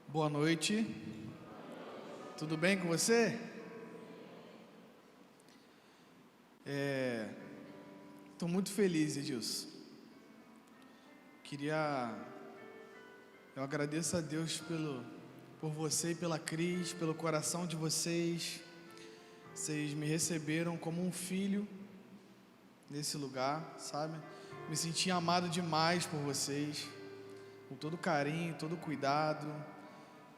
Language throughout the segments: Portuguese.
Boa noite, tudo bem com você? Estou muito feliz, Edilson. Eu agradeço a Deus por você e pela Cris, pelo coração de vocês. Vocês me receberam como um filho nesse lugar, sabe? Me senti amado demais por vocês, com todo carinho, todo cuidado,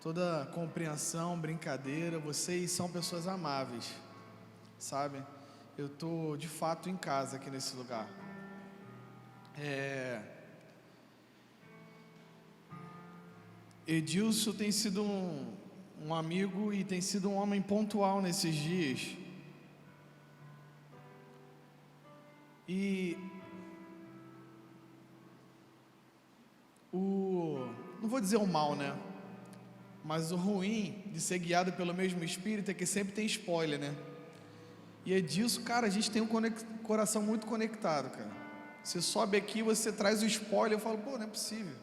toda compreensão, brincadeira. Vocês são pessoas amáveis, sabe? Eu estou de fato em casa aqui nesse lugar. Edilson tem sido um amigo e tem sido um homem pontual nesses dias. E não vou dizer o mal, né? Mas o ruim de ser guiado pelo mesmo Espírito é que sempre tem spoiler, né? E é disso, cara, a gente tem um coração muito conectado, cara. Você sobe aqui, você traz o spoiler, eu falo, pô, não é possível.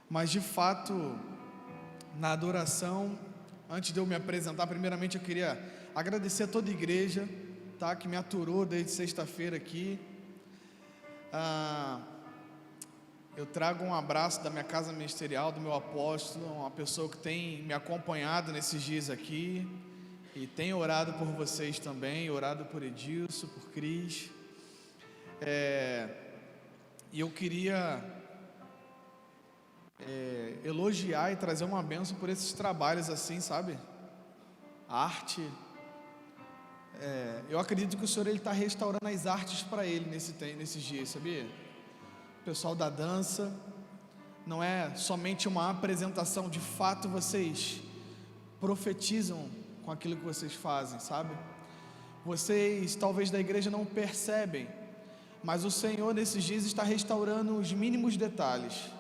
Mas de fato, na adoração, antes de eu me apresentar, primeiramente eu queria agradecer a toda a igreja, tá, que me aturou desde sexta-feira aqui. Eu trago um abraço da minha casa ministerial, do meu apóstolo, uma pessoa que tem me acompanhado nesses dias aqui e tem orado por vocês também, orado por Edilson, por Cris. E eu queria elogiar e trazer uma bênção por esses trabalhos assim, sabe? Arte. Eu acredito que o Senhor está restaurando as artes para Ele nesses dias, sabia? O pessoal da dança, não é somente uma apresentação, de fato vocês profetizam com aquilo que vocês fazem, sabe? Vocês talvez da igreja não percebem, mas o Senhor nesses dias está restaurando os mínimos detalhes.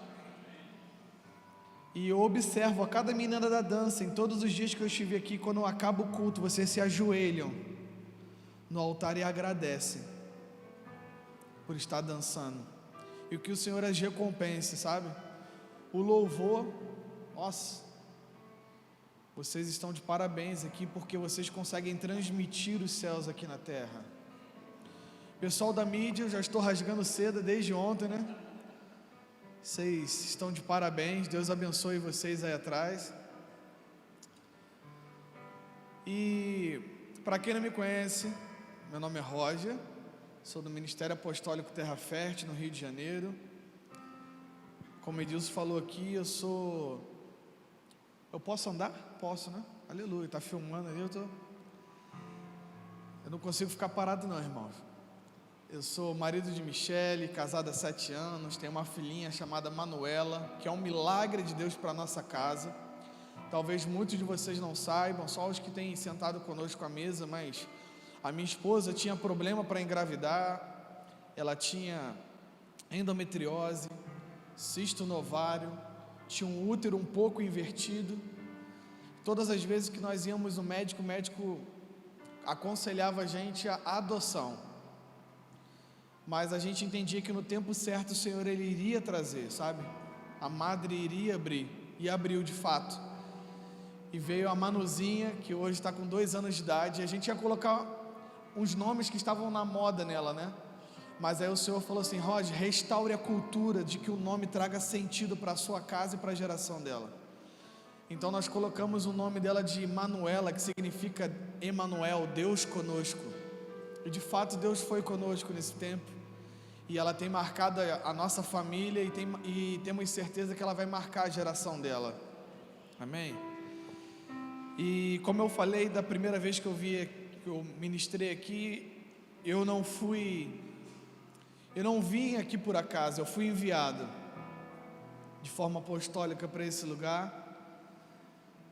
E eu observo a cada menina da dança, em todos os dias que eu estive aqui, quando acaba o culto, vocês se ajoelham no altar e agradecem por estar dançando. E o que o Senhor as recompense, sabe? O louvor, nossa, vocês estão de parabéns aqui, porque vocês conseguem transmitir os céus aqui na terra. Pessoal da mídia, eu já estou rasgando seda desde ontem, né? Vocês estão de parabéns, Deus abençoe vocês aí atrás. E para quem não me conhece, meu nome é Roger, sou do Ministério Apostólico Terra Fértil, no Rio de Janeiro. Como Edilson falou aqui, eu posso andar? Posso, né? Aleluia, está filmando ali, eu não consigo ficar parado não, irmãos. Eu sou marido de Michele, casado há 7 anos, tenho uma filhinha chamada Manuela, que é um milagre de Deus para a nossa casa. Talvez muitos de vocês não saibam, só os que têm sentado conosco à mesa, mas a minha esposa tinha problema para engravidar, ela tinha endometriose, cisto no ovário, tinha um útero um pouco invertido. Todas as vezes que nós íamos no médico, o médico aconselhava a gente a adoção. Mas a gente entendia que no tempo certo o Senhor Ele iria trazer, sabe? A madre iria abrir, e abriu de fato. E veio a Manuzinha, que hoje está com 2 anos de idade, e a gente ia colocar uns nomes que estavam na moda nela, né? Mas aí o Senhor falou assim: Roger, restaure a cultura de que o nome traga sentido para a sua casa e para a geração dela. Então nós colocamos o nome dela de Manuela, que significa Emanuel, Deus conosco. E de fato Deus foi conosco nesse tempo. E ela tem marcado a nossa família e temos certeza que ela vai marcar a geração dela. Amém? E como eu falei da primeira vez que eu ministrei aqui, eu não vim aqui por acaso, eu fui enviado de forma apostólica para esse lugar.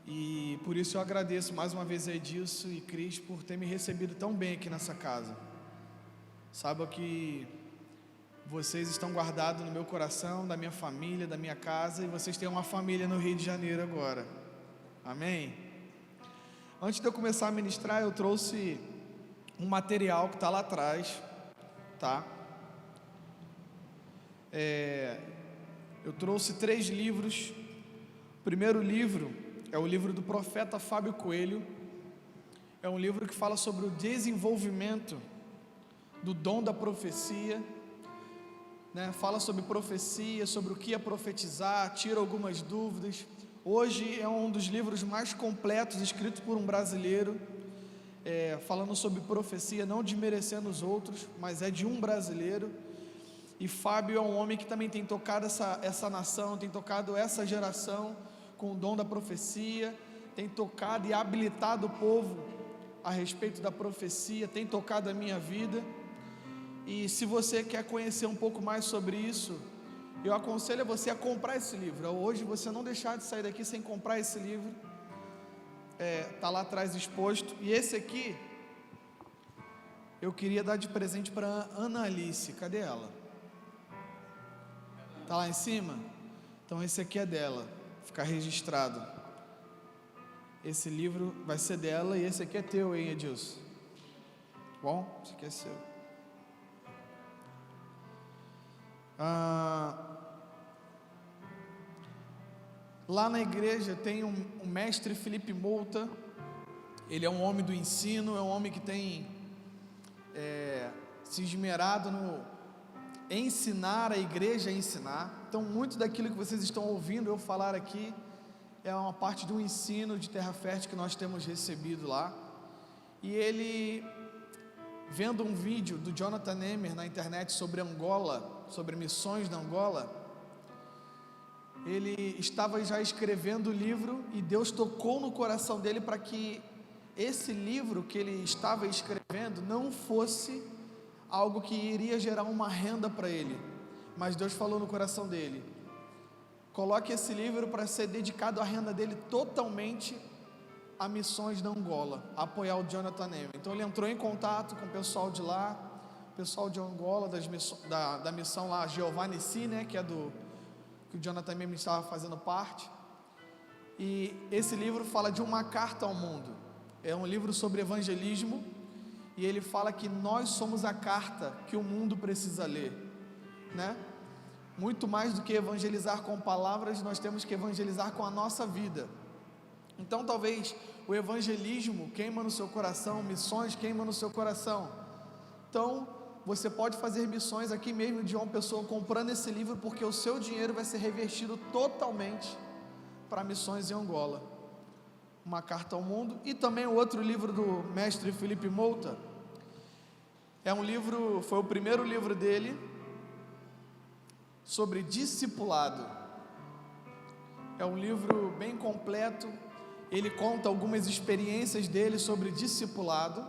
E por isso eu agradeço mais uma vez a Edilson e Cris por ter me recebido tão bem aqui nessa casa. Saiba que vocês estão guardados no meu coração, da minha família, da minha casa, e vocês têm uma família no Rio de Janeiro agora. Amém? Antes de eu começar a ministrar, eu trouxe um material que está lá atrás, tá? Eu trouxe 3 livros. O primeiro livro é o livro do profeta Fábio Coelho. É um livro que fala sobre o desenvolvimento do dom da profecia, né? Fala sobre profecia, sobre o que é profetizar, tira algumas dúvidas. Hoje é um dos livros mais completos escritos por um brasileiro, falando sobre profecia, não desmerecendo os outros, mas é de um brasileiro. E Fábio é um homem que também tem tocado essa nação, tem tocado essa geração com o dom da profecia, tem tocado e habilitado o povo a respeito da profecia, tem tocado a minha vida. E se você quer conhecer um pouco mais sobre isso, eu aconselho você a comprar esse livro. Hoje você não deixar de sair daqui sem comprar esse livro. Está lá atrás exposto. E esse aqui eu queria dar de presente para Ana Alice. Cadê ela? Está lá em cima? Então esse aqui é dela, ficar registrado. Esse livro vai ser dela e esse aqui é teu, hein, Edilson? Bom, esse aqui é seu. Lá na igreja tem um mestre Felipe Mouta. Ele é um homem do ensino, é um homem que tem se esmerado no ensinar a igreja a ensinar. Então muito daquilo que vocês estão ouvindo eu falar aqui é uma parte do ensino de Terra Fértil que nós temos recebido lá. E ele, vendo um vídeo do Jonathan Nemer na internet sobre Angola, sobre missões na Angola, ele estava já escrevendo o livro e Deus tocou no coração dele para que esse livro que ele estava escrevendo não fosse algo que iria gerar uma renda para ele, mas Deus falou no coração dele: coloque esse livro para ser dedicado à renda dele totalmente a missões da Angola, a apoiar o Jonathan Nemer. Então ele entrou em contato com o pessoal de lá, o pessoal de Angola, da missão lá, Jeová Nissi, né, que é que o Jonathan Nemer estava fazendo parte. E esse livro fala de uma carta ao mundo. É um livro sobre evangelismo, e ele fala que nós somos a carta que o mundo precisa ler, né? Muito mais do que evangelizar com palavras, nós temos que evangelizar com a nossa vida. Então talvez o evangelismo queima no seu coração, missões queima no seu coração. Então você pode fazer missões aqui mesmo de uma pessoa comprando esse livro, porque o seu dinheiro vai ser revertido totalmente para missões em Angola. Uma carta ao mundo. E também o outro livro do mestre Felipe Mouta, é um livro, foi o primeiro livro dele sobre discipulado. É um livro bem completo. Ele conta algumas experiências dele sobre discipulado,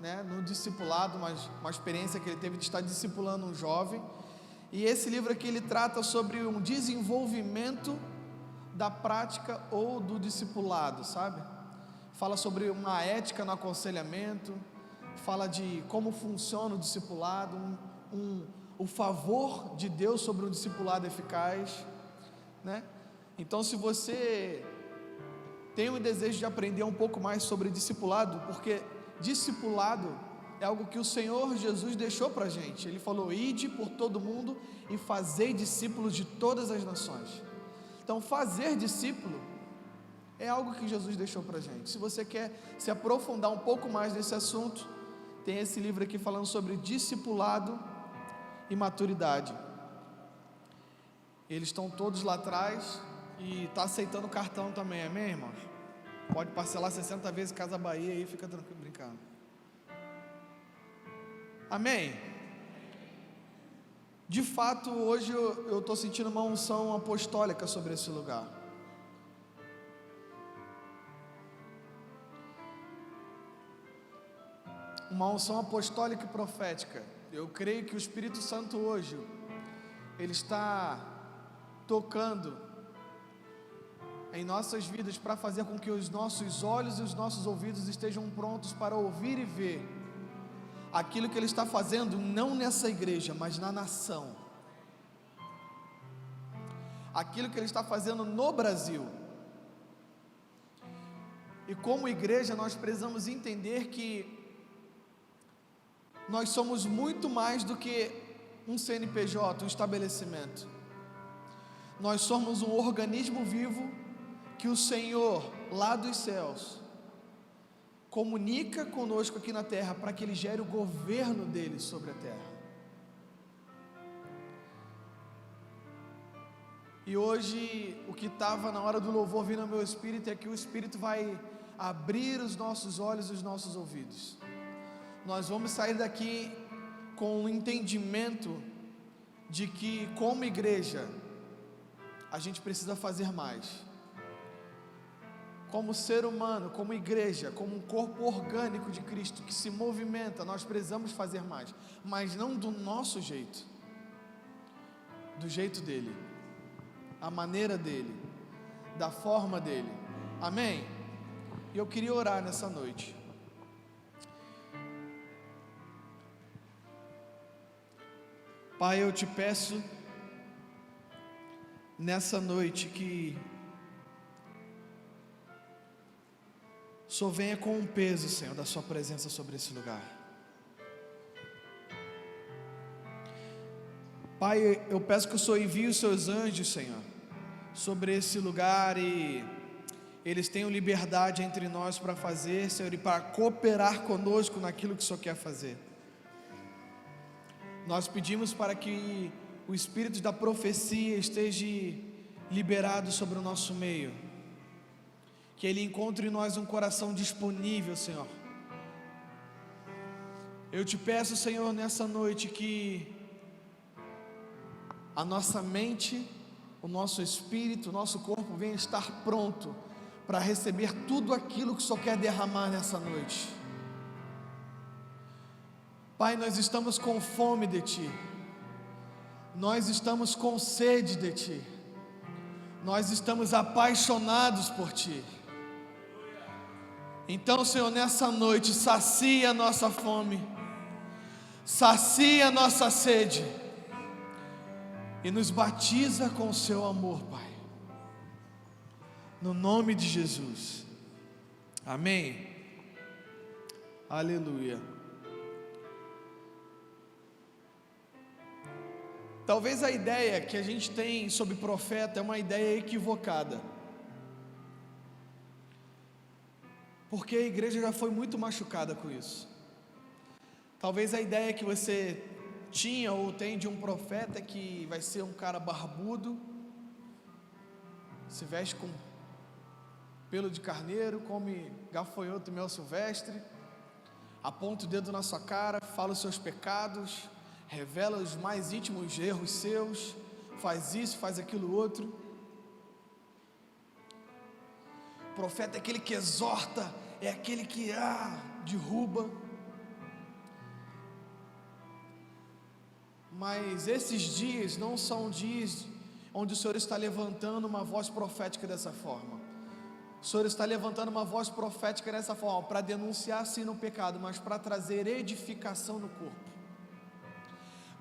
né? No discipulado, uma experiência que ele teve de estar discipulando um jovem. E esse livro aqui ele trata sobre um desenvolvimento da prática ou do discipulado, sabe? Fala sobre uma ética no aconselhamento, fala de como funciona o discipulado, o favor de Deus sobre um discipulado eficaz, né? Então, se você tem o desejo de aprender um pouco mais sobre discipulado, porque discipulado é algo que o Senhor Jesus deixou para a gente. Ele falou: ide por todo mundo e fazei discípulos de todas as nações. Então fazer discípulo é algo que Jesus deixou para a gente. Se você quer se aprofundar um pouco mais nesse assunto, tem esse livro aqui falando sobre discipulado e maturidade. Eles estão todos lá atrás e está aceitando cartão também, amém, irmãos? Pode parcelar 60 vezes Casa Bahia aí, fica tranquilo, brincando. Amém? De fato, hoje eu estou sentindo uma unção apostólica sobre esse lugar. Uma unção apostólica e profética. Eu creio que o Espírito Santo hoje, ele está tocando em nossas vidas para fazer com que os nossos olhos e os nossos ouvidos estejam prontos para ouvir e ver aquilo que Ele está fazendo, não nessa igreja, mas na nação, aquilo que Ele está fazendo no Brasil. E como igreja nós precisamos entender que nós somos muito mais do que um CNPJ, um estabelecimento. Nós somos um organismo vivo que o Senhor, lá dos céus, comunica conosco aqui na terra para que Ele gere o governo dele sobre a terra. E hoje, o que estava na hora do louvor vindo ao meu espírito é que o Espírito vai abrir os nossos olhos e os nossos ouvidos. Nós vamos sair daqui com o entendimento de que, como igreja, a gente precisa fazer mais. Como ser humano, como igreja, como um corpo orgânico de Cristo que se movimenta, nós precisamos fazer mais, mas não do nosso jeito, do jeito dele, a maneira dele, da forma dele. Amém? E eu queria orar nessa noite. Pai, eu te peço nessa noite que o Senhor venha com um peso, Senhor, da sua presença sobre esse lugar. Pai, eu peço que o Senhor envie os seus anjos, Senhor, sobre esse lugar, e eles tenham liberdade entre nós para fazer, Senhor, e para cooperar conosco naquilo que o Senhor quer fazer. Nós pedimos para que o espírito da profecia esteja liberado sobre o nosso meio, que Ele encontre em nós um coração disponível, Senhor. Eu te peço, Senhor, nessa noite que a nossa mente, o nosso espírito, o nosso corpo venha estar pronto para receber tudo aquilo que o Senhor quer derramar nessa noite. Pai, nós estamos com fome de Ti, nós estamos com sede de Ti, nós estamos apaixonados por Ti. Então, Senhor, nessa noite, sacia a nossa fome, sacia a nossa sede, e nos batiza com o Seu amor, Pai, no nome de Jesus, amém, aleluia. Talvez a ideia que a gente tem sobre profeta é uma ideia equivocada, porque a igreja já foi muito machucada com isso. Talvez a ideia que você tinha ou tem de um profeta é que vai ser um cara barbudo, se veste com pelo de carneiro, come gafanhoto e mel silvestre, aponta o dedo na sua cara, fala os seus pecados, revela os mais íntimos erros seus, faz isso, faz aquilo outro. O profeta é aquele que exorta, é aquele que derruba. Mas esses dias não são dias onde o Senhor está levantando uma voz profética dessa forma. O Senhor está levantando uma voz profética dessa forma, para denunciar sim no pecado, mas para trazer edificação no corpo,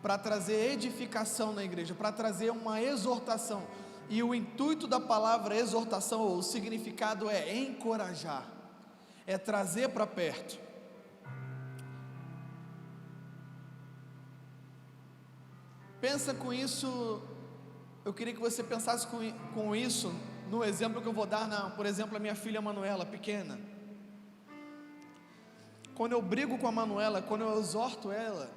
para trazer edificação na igreja, para trazer uma exortação. E o intuito da palavra exortação, ou o significado, é encorajar, é trazer para perto. Pensa com isso, eu queria que você pensasse com isso no exemplo que eu vou dar, por exemplo, a minha filha Manuela, pequena. Quando eu brigo com a Manuela, quando eu exorto ela,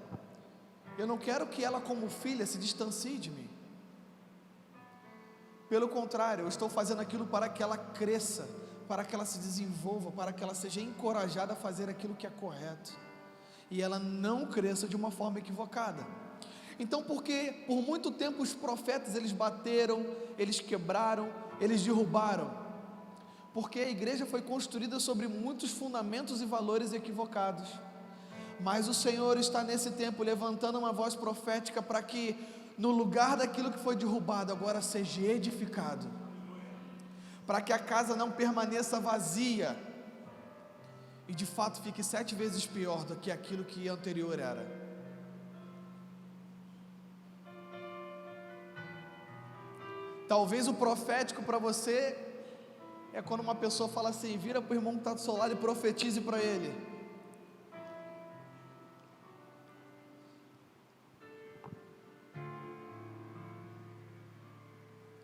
eu não quero que ela, como filha, se distancie de mim. Pelo contrário, eu estou fazendo aquilo para que ela cresça, para que ela se desenvolva, para que ela seja encorajada a fazer aquilo que é correto, e ela não cresça de uma forma equivocada. Então, porque por muito tempo os profetas, eles bateram, eles quebraram, eles derrubaram, porque a igreja foi construída sobre muitos fundamentos e valores equivocados. Mas o Senhor está nesse tempo levantando uma voz profética para que no lugar daquilo que foi derrubado agora seja edificado, para que a casa não permaneça vazia e de fato fique 7 vezes pior do que aquilo que anterior era. Talvez o profético para você é quando uma pessoa fala assim: vira para o irmão que está do seu lado e profetize para ele.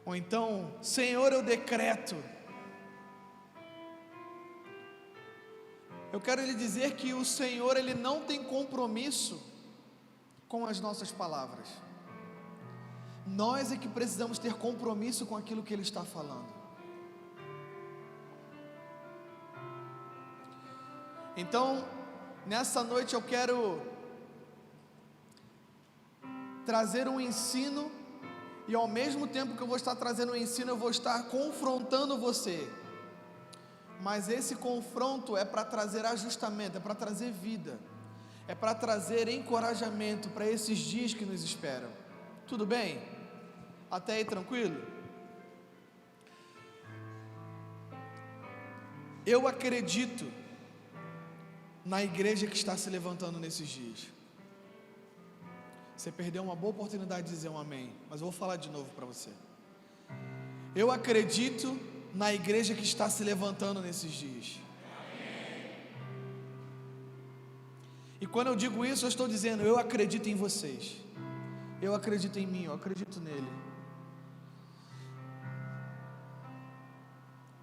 Ou então, Senhor, eu decreto. Eu quero lhe dizer que o Senhor, Ele não tem compromisso com as nossas palavras. Nós é que precisamos ter compromisso com aquilo que Ele está falando. Então, nessa noite eu quero trazer um ensino, e ao mesmo tempo que eu vou estar trazendo um ensino, eu vou estar confrontando você. Mas esse confronto é para trazer ajustamento, é para trazer vida, é para trazer encorajamento para esses dias que nos esperam. Tudo bem? Até aí tranquilo? Eu acredito na igreja que está se levantando nesses dias. Você perdeu uma boa oportunidade de dizer um amém, mas eu vou falar de novo para você. Eu acredito na igreja que está se levantando nesses dias. E quando eu digo isso, eu estou dizendo, eu acredito em vocês, eu acredito em mim, eu acredito nele.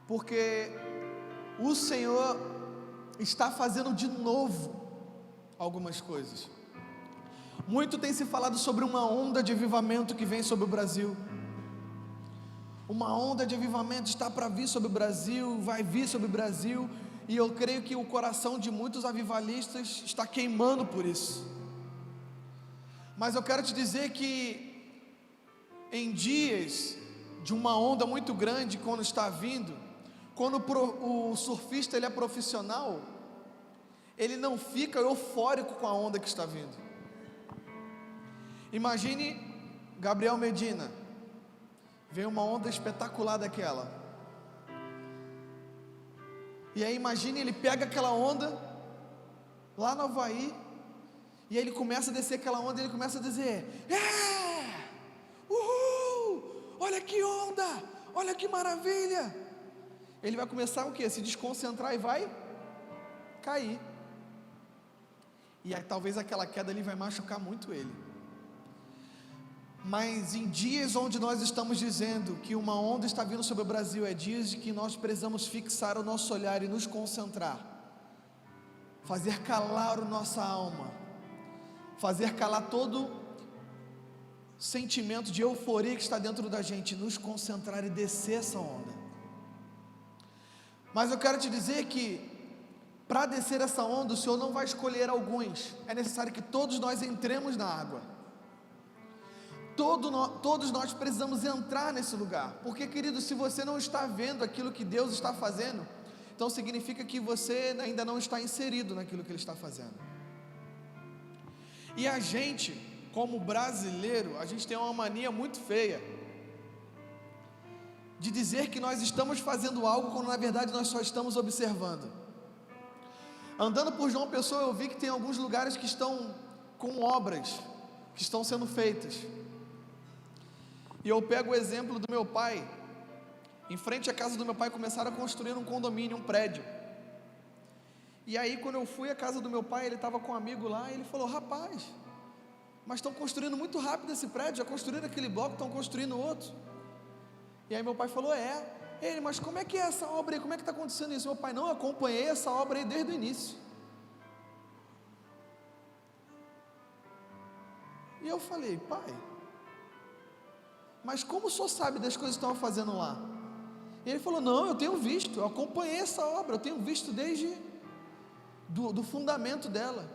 Porque o Senhor está fazendo de novo algumas coisas. Muito tem se falado sobre uma onda de avivamento que vem sobre o Brasil. Uma onda de avivamento está para vir sobre o Brasil, vai vir sobre o Brasil, e eu creio que o coração de muitos avivalistas está queimando por isso. Mas eu quero te dizer que em dias de uma onda muito grande, quando está vindo, quando o surfista ele é profissional, ele não fica eufórico com a onda que está vindo. Imagine Gabriel Medina, vem uma onda espetacular daquela, e aí imagine, ele pega aquela onda lá no Havaí, e aí ele começa a descer aquela onda, e ele começa a dizer, uhul, olha que onda, olha que maravilha. Ele vai começar o quê? Se desconcentrar e vai cair, e aí talvez aquela queda ali vai machucar muito ele. Mas em dias onde nós estamos dizendo que uma onda está vindo sobre o Brasil, é dias de que nós precisamos fixar o nosso olhar e nos concentrar, fazer calar a nossa alma, fazer calar todo sentimento de euforia que está dentro da gente, nos concentrar e descer essa onda. Mas eu quero te dizer que para descer essa onda, o Senhor não vai escolher alguns, é necessário que todos nós entremos na água. Todos nós precisamos entrar nesse lugar, porque, querido, se você não está vendo aquilo que Deus está fazendo, então significa que você ainda não está inserido naquilo que Ele está fazendo. E a gente, como brasileiro, a gente tem uma mania muito feia de dizer que nós estamos fazendo algo, quando na verdade nós só estamos observando. Andando por João Pessoa, eu vi que tem alguns lugares que estão com obras que estão sendo feitas. E eu pego o exemplo do meu pai. Em frente à casa do meu pai começaram a construir um condomínio, um prédio. E aí quando eu fui à casa do meu pai, ele estava com um amigo lá, e ele falou, rapaz, mas estão construindo muito rápido esse prédio, já construíram aquele bloco, estão construindo outro. E aí meu pai falou, ele, mas como é que é essa obra aí, como é que está acontecendo isso? Meu pai, não, eu acompanhei essa obra aí desde o início. E eu falei, pai, mas como o senhor sabe das coisas que estão fazendo lá? E ele falou, não, eu tenho visto, eu acompanhei essa obra, eu tenho visto desde do fundamento dela.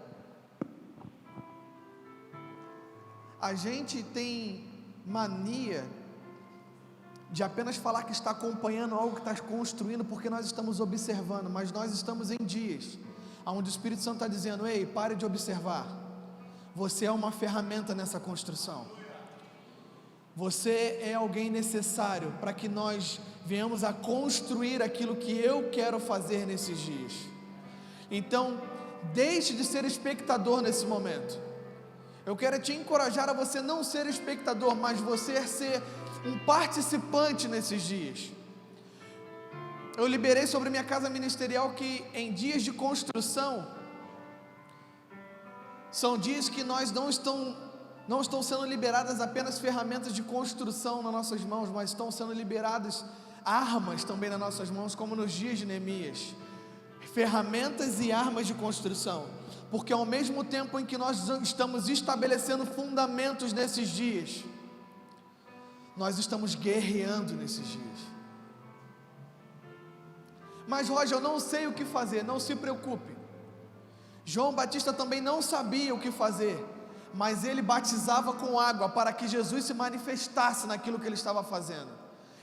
A gente tem mania de apenas falar que está acompanhando algo que está construindo, porque nós estamos observando, mas nós estamos em dias onde o Espírito Santo está dizendo, ei, pare de observar, você é uma ferramenta nessa construção. Você é alguém necessário para que nós venhamos a construir aquilo que eu quero fazer nesses dias. Então, deixe de ser espectador nesse momento. Eu quero te encorajar a você não ser espectador, mas você ser um participante nesses dias. Eu liberei sobre minha casa ministerial que em dias de construção, são dias que nós não estão sendo liberadas apenas ferramentas de construção nas nossas mãos, mas estão sendo liberadas armas também nas nossas mãos, como nos dias de Neemias. Ferramentas e armas de construção, porque ao mesmo tempo em que nós estamos estabelecendo fundamentos nesses dias, nós estamos guerreando nesses dias. Mas Roger, eu não sei o que fazer. Não se preocupe, João Batista também não sabia o que fazer, mas ele batizava com água para que Jesus se manifestasse naquilo que ele estava fazendo.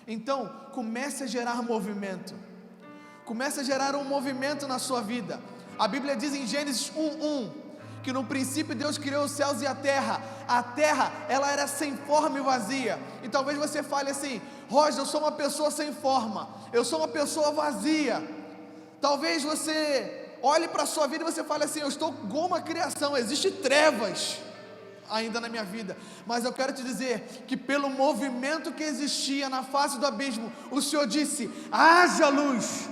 Então comece a gerar movimento, comece a gerar um movimento na sua vida. A Bíblia diz em Gênesis 1:1 que no princípio Deus criou os céus e a terra ela era sem forma e vazia. E talvez você fale assim: Roger, eu sou uma pessoa sem forma, eu sou uma pessoa vazia. Talvez você olhe para a sua vida e você fale assim: eu estou como uma criação, existe trevas ainda na minha vida. Mas eu quero te dizer que pelo movimento que existia na face do abismo, o Senhor disse: haja luz.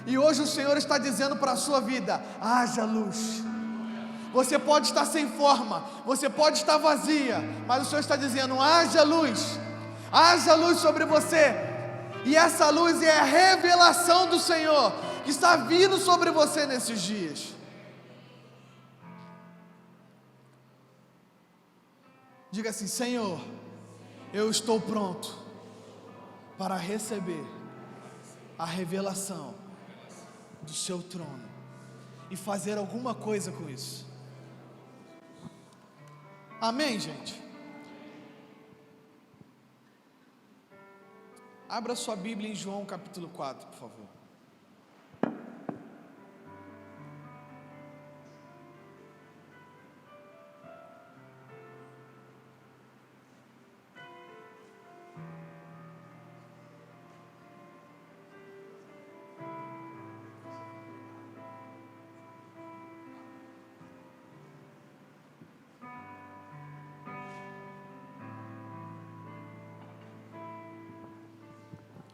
E hoje o Senhor está dizendo para a sua vida: haja luz. Você pode estar sem forma, você pode estar vazia, mas o Senhor está dizendo: haja luz sobre você. E essa luz é a revelação do Senhor que está vindo sobre você nesses dias. Diga assim: Senhor, eu estou pronto para receber a revelação do seu trono e fazer alguma coisa com isso. Amém, gente? Abra sua Bíblia em João capítulo 4, por favor.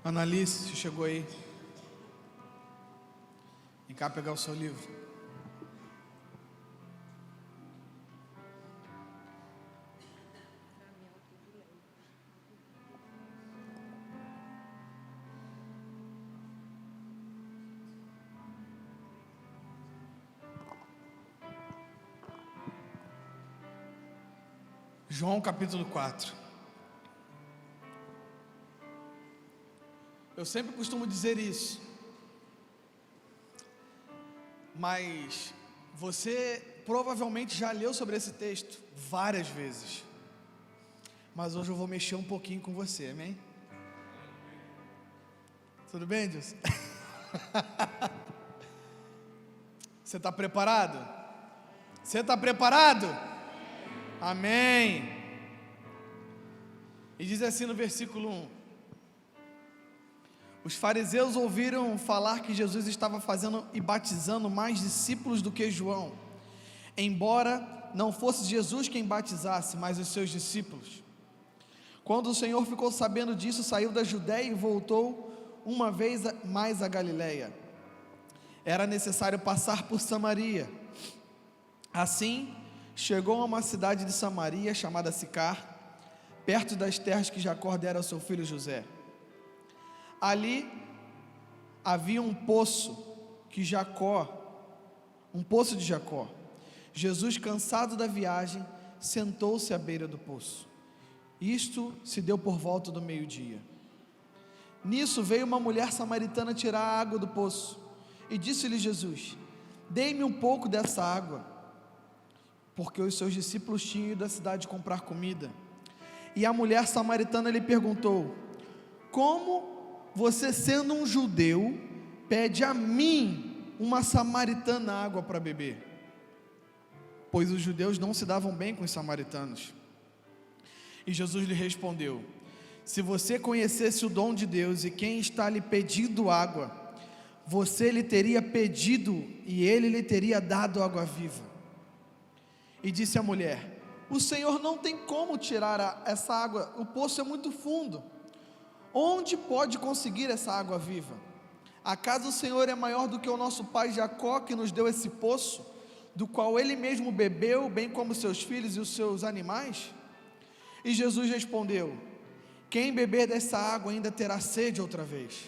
Annalise, você chegou aí? Vem cá pegar o seu livro. João capítulo 4. Eu sempre costumo dizer isso, mas você provavelmente já leu sobre esse texto várias vezes, mas hoje eu vou mexer um pouquinho com você, amém? Tudo bem, Deus? Você está preparado? Você está preparado? Amém. E diz assim no versículo 1: os fariseus ouviram falar que Jesus estava fazendo e batizando mais discípulos do que João, embora não fosse Jesus quem batizasse, mas os seus discípulos. Quando o Senhor ficou sabendo disso, saiu da Judéia e voltou uma vez mais a Galiléia. Era necessário passar por Samaria. Assim, chegou a uma cidade de Samaria chamada Sicar, perto das terras que Jacó dera ao seu filho José. Ali havia um poço de Jacó. Jesus, cansado da viagem, sentou-se à beira do poço. Isto se deu por volta do meio-dia. Nisso veio uma mulher samaritana tirar a água do poço, e disse-lhe Jesus: dê-me um pouco dessa água, porque os seus discípulos tinham ido à cidade comprar comida. E a mulher samaritana lhe perguntou: como você, sendo um judeu, pede a mim, uma samaritana, água para beber? Pois os judeus não se davam bem com os samaritanos. E Jesus lhe respondeu: se você conhecesse o dom de Deus e quem está lhe pedindo água, você lhe teria pedido e ele lhe teria dado água viva. E disse a mulher: o Senhor não tem como tirar essa água, o poço é muito fundo. Onde pode conseguir essa água viva? Acaso o Senhor é maior do que o nosso pai Jacó, que nos deu esse poço, do qual ele mesmo bebeu, bem como seus filhos e os seus animais? E Jesus respondeu: quem beber dessa água ainda terá sede outra vez,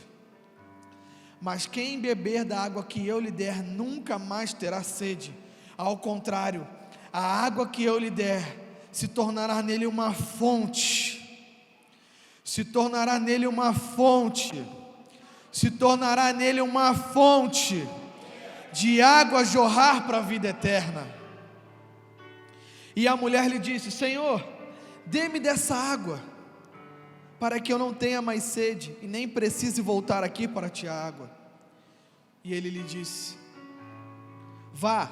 mas quem beber da água que eu lhe der nunca mais terá sede. Ao contrário, a água que eu lhe der se tornará nele uma fonte, se tornará nele uma fonte, se tornará nele uma fonte de água a jorrar para a vida eterna. E a mulher lhe disse: Senhor, dê-me dessa água, para que eu não tenha mais sede e nem precise voltar aqui para tirar água. E ele lhe disse: vá,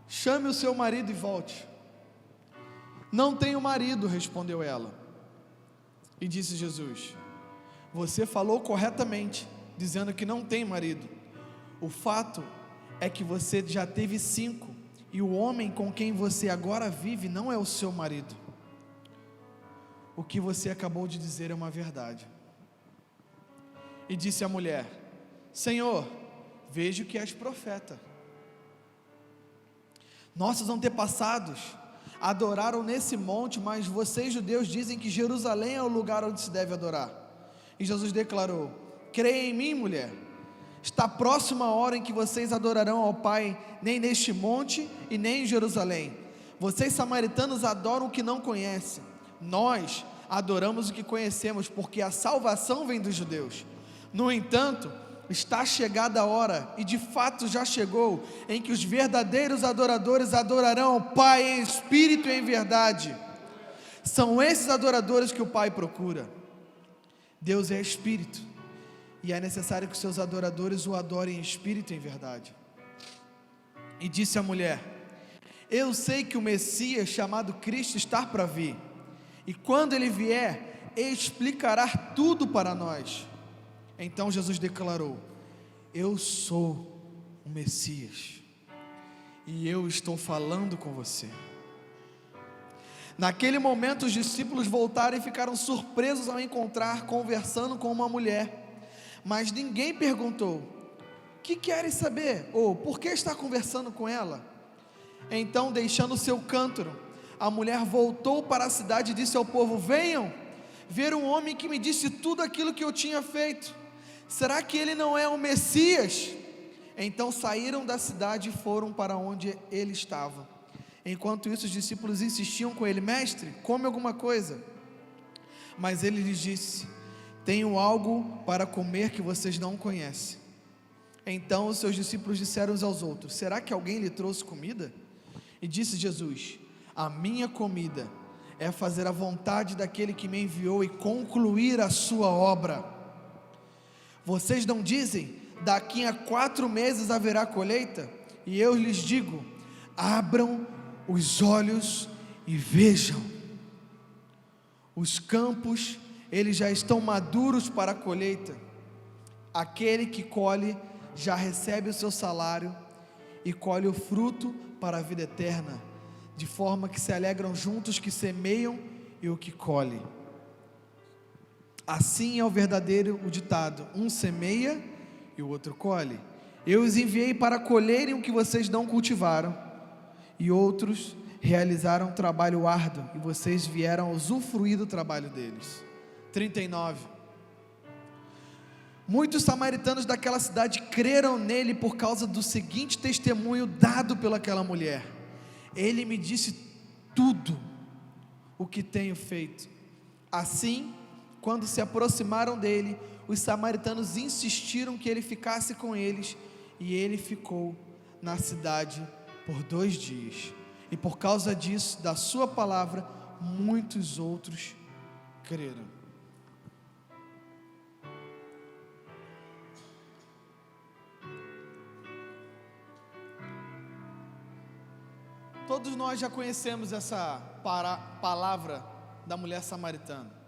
chame o seu marido e volte. Não tenho marido, respondeu ela. E disse Jesus: você falou corretamente, dizendo que não tem marido. O fato é que você já teve 5, e o homem com quem você agora vive não é o seu marido. O que você acabou de dizer é uma verdade. E disse a mulher: Senhor, vejo que és profeta. Nossos antepassados adoraram nesse monte, mas vocês judeus dizem que Jerusalém é o lugar onde se deve adorar. E Jesus declarou: creia em mim, mulher, está próxima a hora em que vocês adorarão ao Pai, nem neste monte e nem em Jerusalém. Vocês samaritanos adoram o que não conhecem, nós adoramos o que conhecemos, porque a salvação vem dos judeus. No entanto, está chegada a hora, e de fato já chegou, em que os verdadeiros adoradores adorarão o Pai em espírito e em verdade. São esses adoradores que o Pai procura. Deus é espírito, e é necessário que seus adoradores o adorem em espírito e em verdade. E disse a mulher: eu sei que o Messias, chamado Cristo, está para vir, e quando ele vier, explicará tudo para nós. Então Jesus declarou: eu sou o Messias, e eu estou falando com você. Naquele momento os discípulos voltaram e ficaram surpresos ao encontrar conversando com uma mulher, mas ninguém perguntou: que queres saber? Ou por que está conversando com ela? Então, deixando o seu cântaro, a mulher voltou para a cidade e disse ao povo: venham ver um homem que me disse tudo aquilo que eu tinha feito. Será que ele não é o Messias? Então saíram da cidade e foram para onde ele estava. Enquanto isso, os discípulos insistiam com ele: mestre, come alguma coisa. Mas ele lhes disse: tenho algo para comer que vocês não conhecem. Então os seus discípulos disseram uns aos outros: será que alguém lhe trouxe comida? E disse Jesus: a minha comida é fazer a vontade daquele que me enviou e concluir a sua obra. Vocês não dizem: daqui a 4 meses haverá colheita? E eu lhes digo: abram os olhos e vejam. Os campos, eles já estão maduros para a colheita. Aquele que colhe já recebe o seu salário e colhe o fruto para a vida eterna, de forma que se alegram juntos que semeiam e o que colhe. Assim é o verdadeiro o ditado: um semeia e o outro colhe. Eu os enviei para colherem o que vocês não cultivaram, e outros realizaram um trabalho árduo, e vocês vieram usufruir do trabalho deles. 39. Muitos samaritanos daquela cidade creram nele por causa do seguinte testemunho dado pelaquela mulher: ele me disse tudo o que tenho feito. Assim, quando se aproximaram dele, os samaritanos insistiram que ele ficasse com eles, e ele ficou na cidade por 2 dias. E por causa disso, da sua palavra, muitos outros creram. Todos nós já conhecemos essa palavra da mulher samaritana.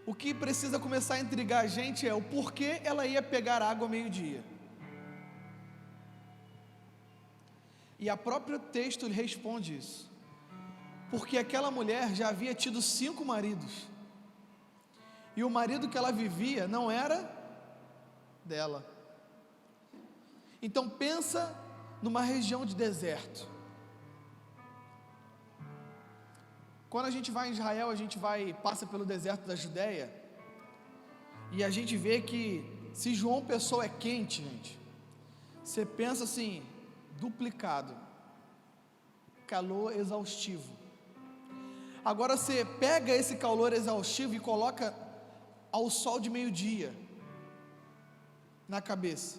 O que precisa começar a intrigar a gente é o porquê ela ia pegar água ao meio-dia. E a próprio texto lhe responde isso. Porque aquela mulher já havia tido 5 maridos. E o marido que ela vivia não era dela. Então pensa numa região de deserto. Quando a gente vai em Israel, a gente passa pelo deserto da Judéia, e a gente vê que se João Pessoa é quente, gente, você pensa assim, duplicado, calor exaustivo. Agora você pega esse calor exaustivo e coloca ao sol de meio-dia na cabeça.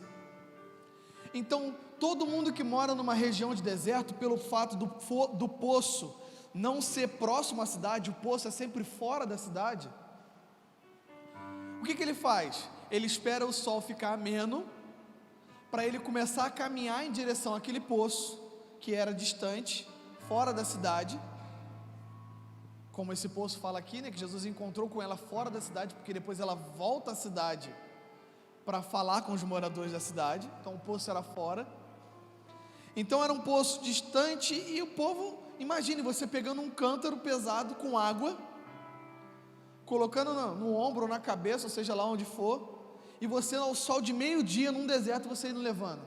Então, todo mundo que mora numa região de deserto, pelo fato do poço não ser próximo à cidade, o poço é sempre fora da cidade, o que ele faz? Ele espera o sol ficar ameno, para ele começar a caminhar em direção àquele poço, que era distante, fora da cidade, como esse poço fala aqui, né, que Jesus encontrou com ela fora da cidade, porque depois ela volta à cidade, para falar com os moradores da cidade, então o poço era fora, então era um poço distante, e o povo, imagine você pegando um cântaro pesado com água, colocando no ombro ou na cabeça, ou seja lá onde for, e você ao sol de meio-dia num deserto, você indo levando.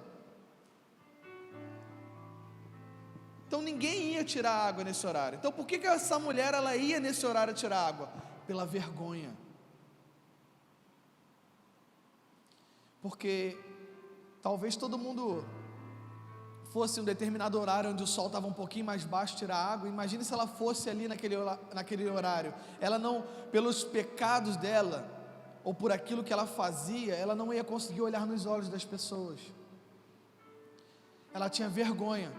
Então ninguém ia tirar água nesse horário. Então por que essa mulher ela ia nesse horário tirar água? Pela vergonha. Porque talvez todo mundo fosse um determinado horário onde o sol estava um pouquinho mais baixo tirar água. Imagine se ela fosse ali naquele horário. Ela não, pelos pecados dela, ou por aquilo que ela fazia, ela não ia conseguir olhar nos olhos das pessoas. Ela tinha vergonha.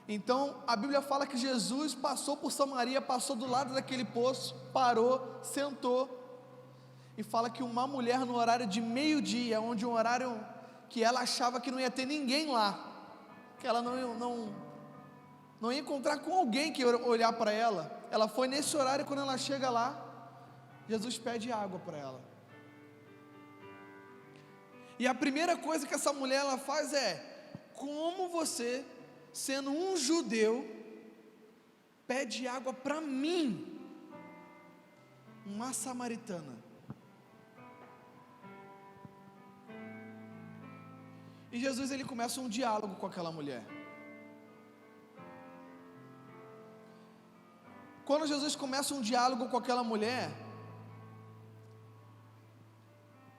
Então a Bíblia fala que Jesus passou por Samaria, passou do lado daquele poço, parou, sentou, e fala que uma mulher no horário de meio-dia, onde um horário que ela achava que não ia ter ninguém lá, que ela não ia encontrar com alguém que ia olhar para ela, ela foi nesse horário. Quando ela chega lá, Jesus pede água para ela, e a primeira coisa que essa mulher ela faz é: como você, sendo um judeu, pede água para mim, uma samaritana? E Jesus ele começa um diálogo com aquela mulher. Quando Jesus começa um diálogo com aquela mulher,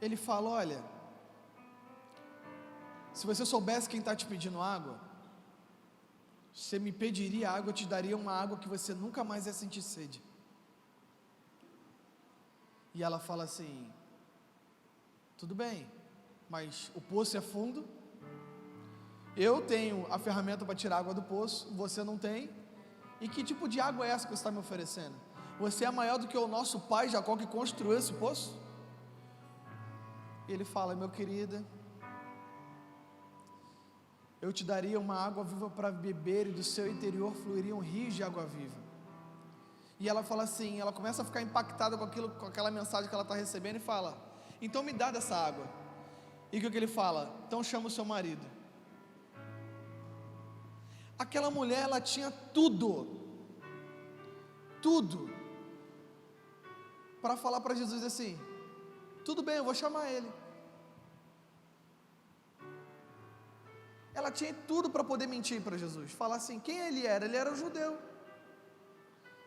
ele fala: olha, se você soubesse quem está te pedindo água, você me pediria água, eu te daria uma água que você nunca mais ia sentir sede. E ela fala assim: tudo bem, mas o poço é fundo, eu tenho a ferramenta para tirar água do poço, você não tem, e que tipo de água é essa que você está me oferecendo? Você é maior do que o nosso pai Jacó, que construiu esse poço? E ele fala: meu querida, eu te daria uma água viva para beber, e do seu interior fluiriam rios de água viva. E ela fala assim, ela começa a ficar impactada com aquela mensagem que ela está recebendo, e fala: então me dá dessa água. E o que ele fala? Então chama o seu marido. Aquela mulher, ela tinha tudo para falar para Jesus assim: tudo bem, eu vou chamar ele. Ela tinha tudo para poder mentir para Jesus, falar assim, quem ele era um judeu.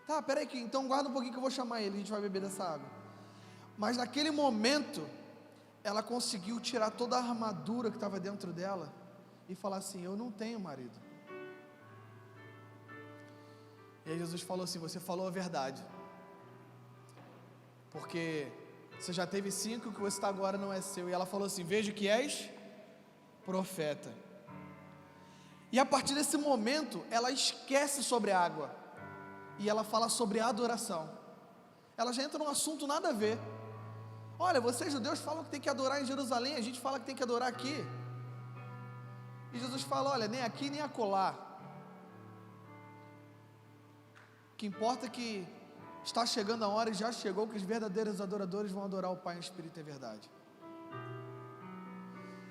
Tá, peraí, então guarda um pouquinho que eu vou chamar ele, a gente vai beber dessa água. Mas naquele momento, ela conseguiu tirar toda a armadura que estava dentro dela, e falar assim: eu não tenho marido. E aí Jesus falou assim: você falou a verdade, porque você já teve 5, o que você está agora não é seu. E ela falou assim: vejo que és profeta. E a partir desse momento, ela esquece sobre a água, e ela fala sobre a adoração. Ela já entra num assunto nada a ver. Olha, vocês judeus falam que tem que adorar em Jerusalém, a gente fala que tem que adorar aqui. E Jesus fala: olha, nem aqui nem acolá. O que importa é que está chegando a hora, e já chegou, que os verdadeiros adoradores vão adorar o Pai em espírito e verdade.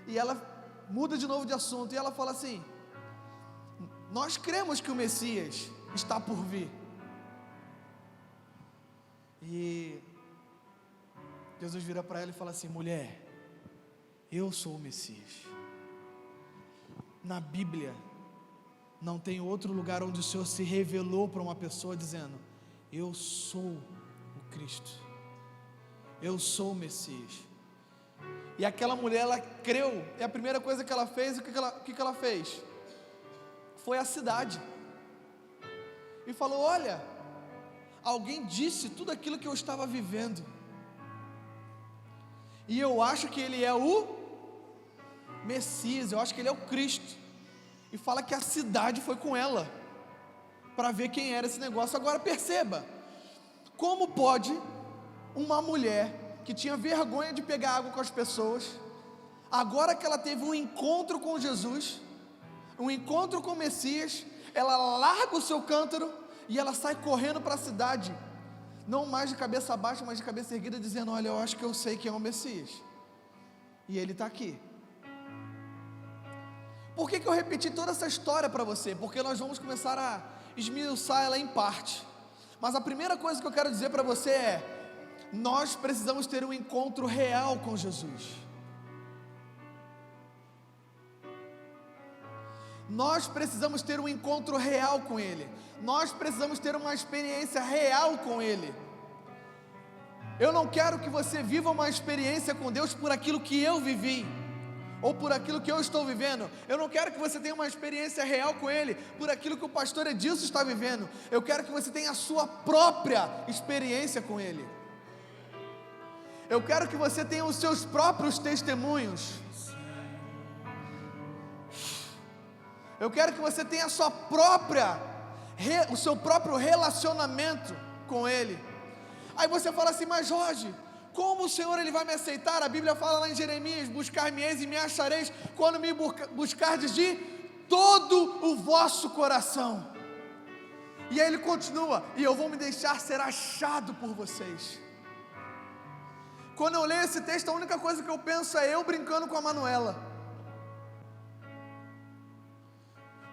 E ela muda de novo de assunto, e ela fala assim: nós cremos que o Messias está por vir. E Jesus vira para ela e fala assim: mulher, eu sou o Messias. na Bíblia, não tem outro lugar onde o Senhor se revelou para uma pessoa dizendo: eu sou o Cristo, eu sou o Messias. E aquela mulher, ela creu, e a primeira coisa que ela fez, o que ela fez? Foi à cidade, e falou: olha, alguém disse tudo aquilo que eu estava vivendo, e eu acho que ele é o Messias, eu acho que ele é o Cristo. E fala que a cidade foi com ela para ver quem era esse negócio. Agora perceba, como pode uma mulher que tinha vergonha de pegar água com as pessoas, agora que ela teve um encontro com Jesus, um encontro com o Messias, ela larga o seu cântaro e ela sai correndo para a cidade, não mais de cabeça baixa, mas de cabeça erguida, dizendo: olha, eu acho que eu sei quem é o Messias, e ele está aqui. Por que eu repeti toda essa história para você? Porque nós vamos começar a esmiuçar ela em parte, mas a primeira coisa que eu quero dizer para você é: nós precisamos ter um encontro real com Jesus. Nós precisamos ter um encontro real com Ele. Nós precisamos ter uma experiência real com Ele. Eu não quero que você viva uma experiência com Deus por aquilo que eu vivi, ou por aquilo que eu estou vivendo. Eu não quero que você tenha uma experiência real com Ele por aquilo que o pastor Edilson está vivendo. Eu quero que você tenha a sua própria experiência com Ele. Eu quero que você tenha os seus próprios testemunhos. Eu quero que você tenha o seu próprio relacionamento com Ele. Aí você fala assim: mas Jorge, como o Senhor ele vai me aceitar? A Bíblia fala lá em Jeremias: buscar-me-eis e me achareis, quando me buscardes de todo o vosso coração. E aí ele continua: e eu vou me deixar ser achado por vocês. Quando eu leio esse texto, a única coisa que eu penso é eu brincando com a Manuela.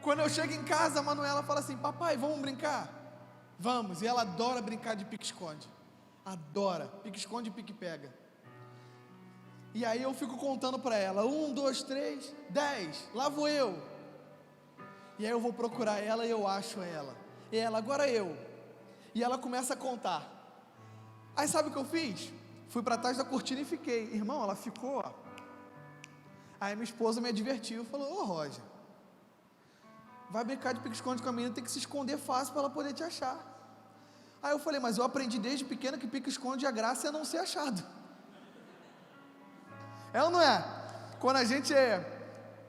Quando eu chego em casa, a Manuela fala assim: papai, vamos brincar? Vamos. E ela adora brincar de pique-esconde. Adora, pique-esconde e pique-pega. E aí eu fico contando para ela: 1, 2, 3, 10, lá vou eu. E aí eu vou procurar ela e eu acho ela. E ela: agora eu. E ela começa a contar. Aí sabe o que eu fiz? Fui para trás da cortina e fiquei. Irmão, ela ficou, ó. Aí minha esposa me advertiu, falou: ô Roger, vai brincar de pique-esconde com a menina, tem que se esconder fácil para ela poder te achar. Aí eu falei: mas eu aprendi desde pequeno que pique-esconde a graça é não ser achado. É ou não é? Quando a gente é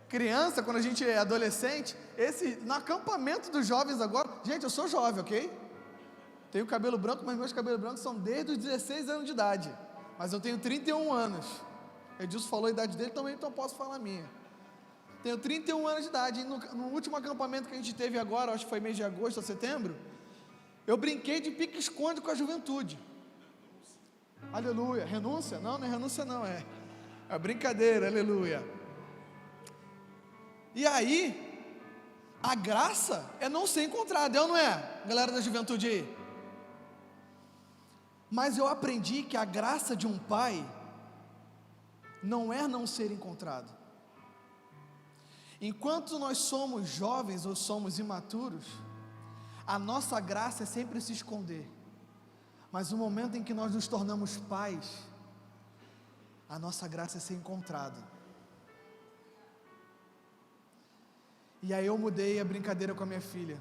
criança, quando a gente é adolescente, no acampamento dos jovens agora, gente, eu sou jovem, ok? Tenho cabelo branco, mas meus cabelos brancos são desde os 16 anos de idade, mas eu tenho 31 anos, Edilson falou a idade dele também, então posso falar a minha. Tenho 31 anos de idade, e no último acampamento que a gente teve agora, acho que foi mês de agosto ou setembro, eu brinquei de pique-esconde com a juventude. Aleluia. Renúncia? Não, não é renúncia não, é brincadeira, aleluia. E aí, a graça é não ser encontrada, é ou não é, galera da juventude aí? Mas eu aprendi que a graça de um pai não é não ser encontrado. Enquanto nós somos jovens ou somos imaturos, a nossa graça é sempre se esconder. Mas no momento em que nós nos tornamos pais, a nossa graça é ser encontrada. E aí eu mudei a brincadeira com a minha filha.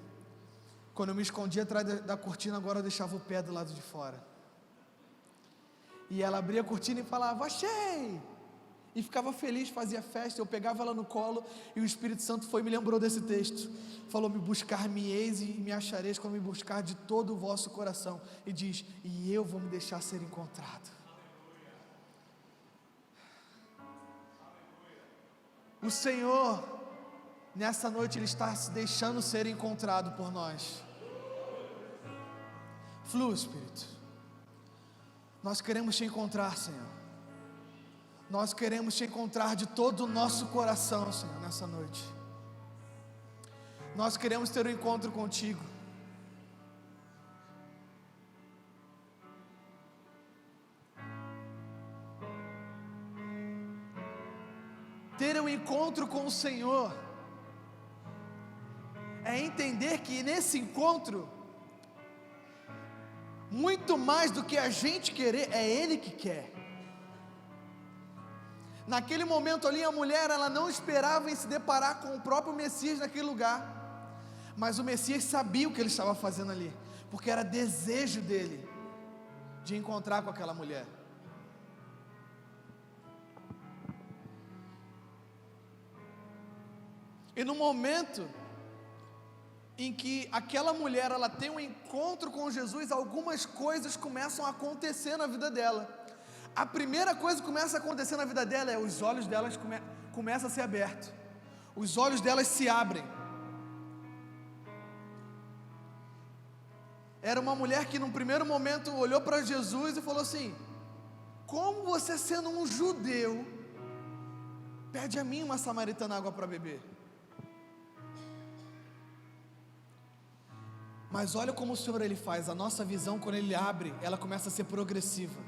Quando eu me escondia atrás da cortina, agora eu deixava o pé do lado de fora. E ela abria a cortina e falava: achei! E ficava feliz, fazia festa. Eu pegava ela no colo e o Espírito Santo me lembrou desse texto. Falou: me buscar-me-eis e me achareis quando me buscar de todo o vosso coração. E diz: e eu vou me deixar ser encontrado. O Senhor, nessa noite, Ele está se deixando ser encontrado por nós. Flua, Espírito. Nós queremos te encontrar, Senhor. Nós queremos te encontrar de todo o nosso coração, Senhor, nessa noite. Nós queremos ter um encontro contigo. Ter um encontro com o Senhor é entender que nesse encontro, muito mais do que a gente querer, é Ele que quer. Naquele momento ali, a mulher, ela não esperava em se deparar com o próprio Messias naquele lugar, mas o Messias sabia o que ele estava fazendo ali, porque era desejo dele, de encontrar com aquela mulher. E no momento em que aquela mulher, ela tem um encontro com Jesus, algumas coisas começam a acontecer na vida dela. A primeira coisa que começa a acontecer na vida dela é os olhos delas começam a ser abertos, os olhos delas se abrem. Era uma mulher que num primeiro momento olhou para Jesus e falou assim: como você, sendo um judeu, pede a mim, uma samaritana, água para beber? Mas olha como o Senhor, Ele faz. A nossa visão, quando Ele abre, ela começa a ser progressiva.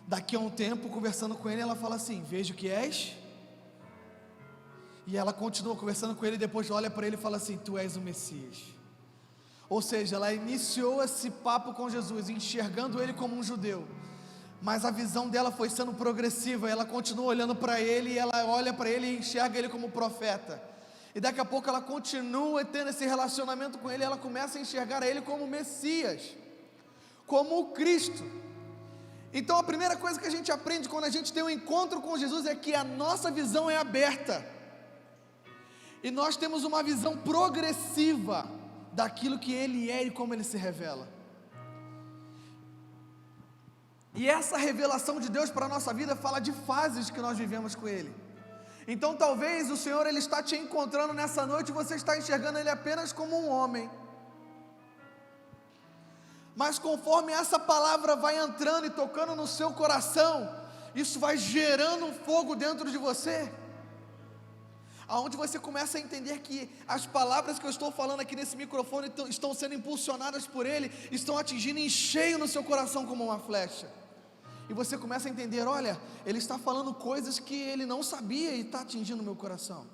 Daqui a um tempo, conversando com Ele, ela fala assim: vejo que és. E ela continua conversando com Ele, depois olha para Ele e fala assim: tu és o Messias. Ou seja, ela iniciou esse papo com Jesus, enxergando Ele como um judeu, mas a visão dela foi sendo progressiva. Ela continua olhando para Ele, e ela olha para Ele e enxerga Ele como profeta. E daqui a pouco ela continua tendo esse relacionamento com Ele, ela começa a enxergar Ele como Messias, como o Cristo. Então a primeira coisa que a gente aprende quando a gente tem um encontro com Jesus é que a nossa visão é aberta, e nós temos uma visão progressiva daquilo que Ele é e como Ele se revela. E essa revelação de Deus para a nossa vida fala de fases que nós vivemos com Ele. Então talvez o Senhor, Ele está te encontrando nessa noite e você está enxergando Ele apenas como um homem. Mas conforme essa palavra vai entrando e tocando no seu coração, isso vai gerando um fogo dentro de você, aonde você começa a entender que as palavras que eu estou falando aqui nesse microfone estão sendo impulsionadas por Ele, estão atingindo em cheio no seu coração como uma flecha. E você começa a entender: olha, Ele está falando coisas que Ele não sabia e está atingindo o meu coração.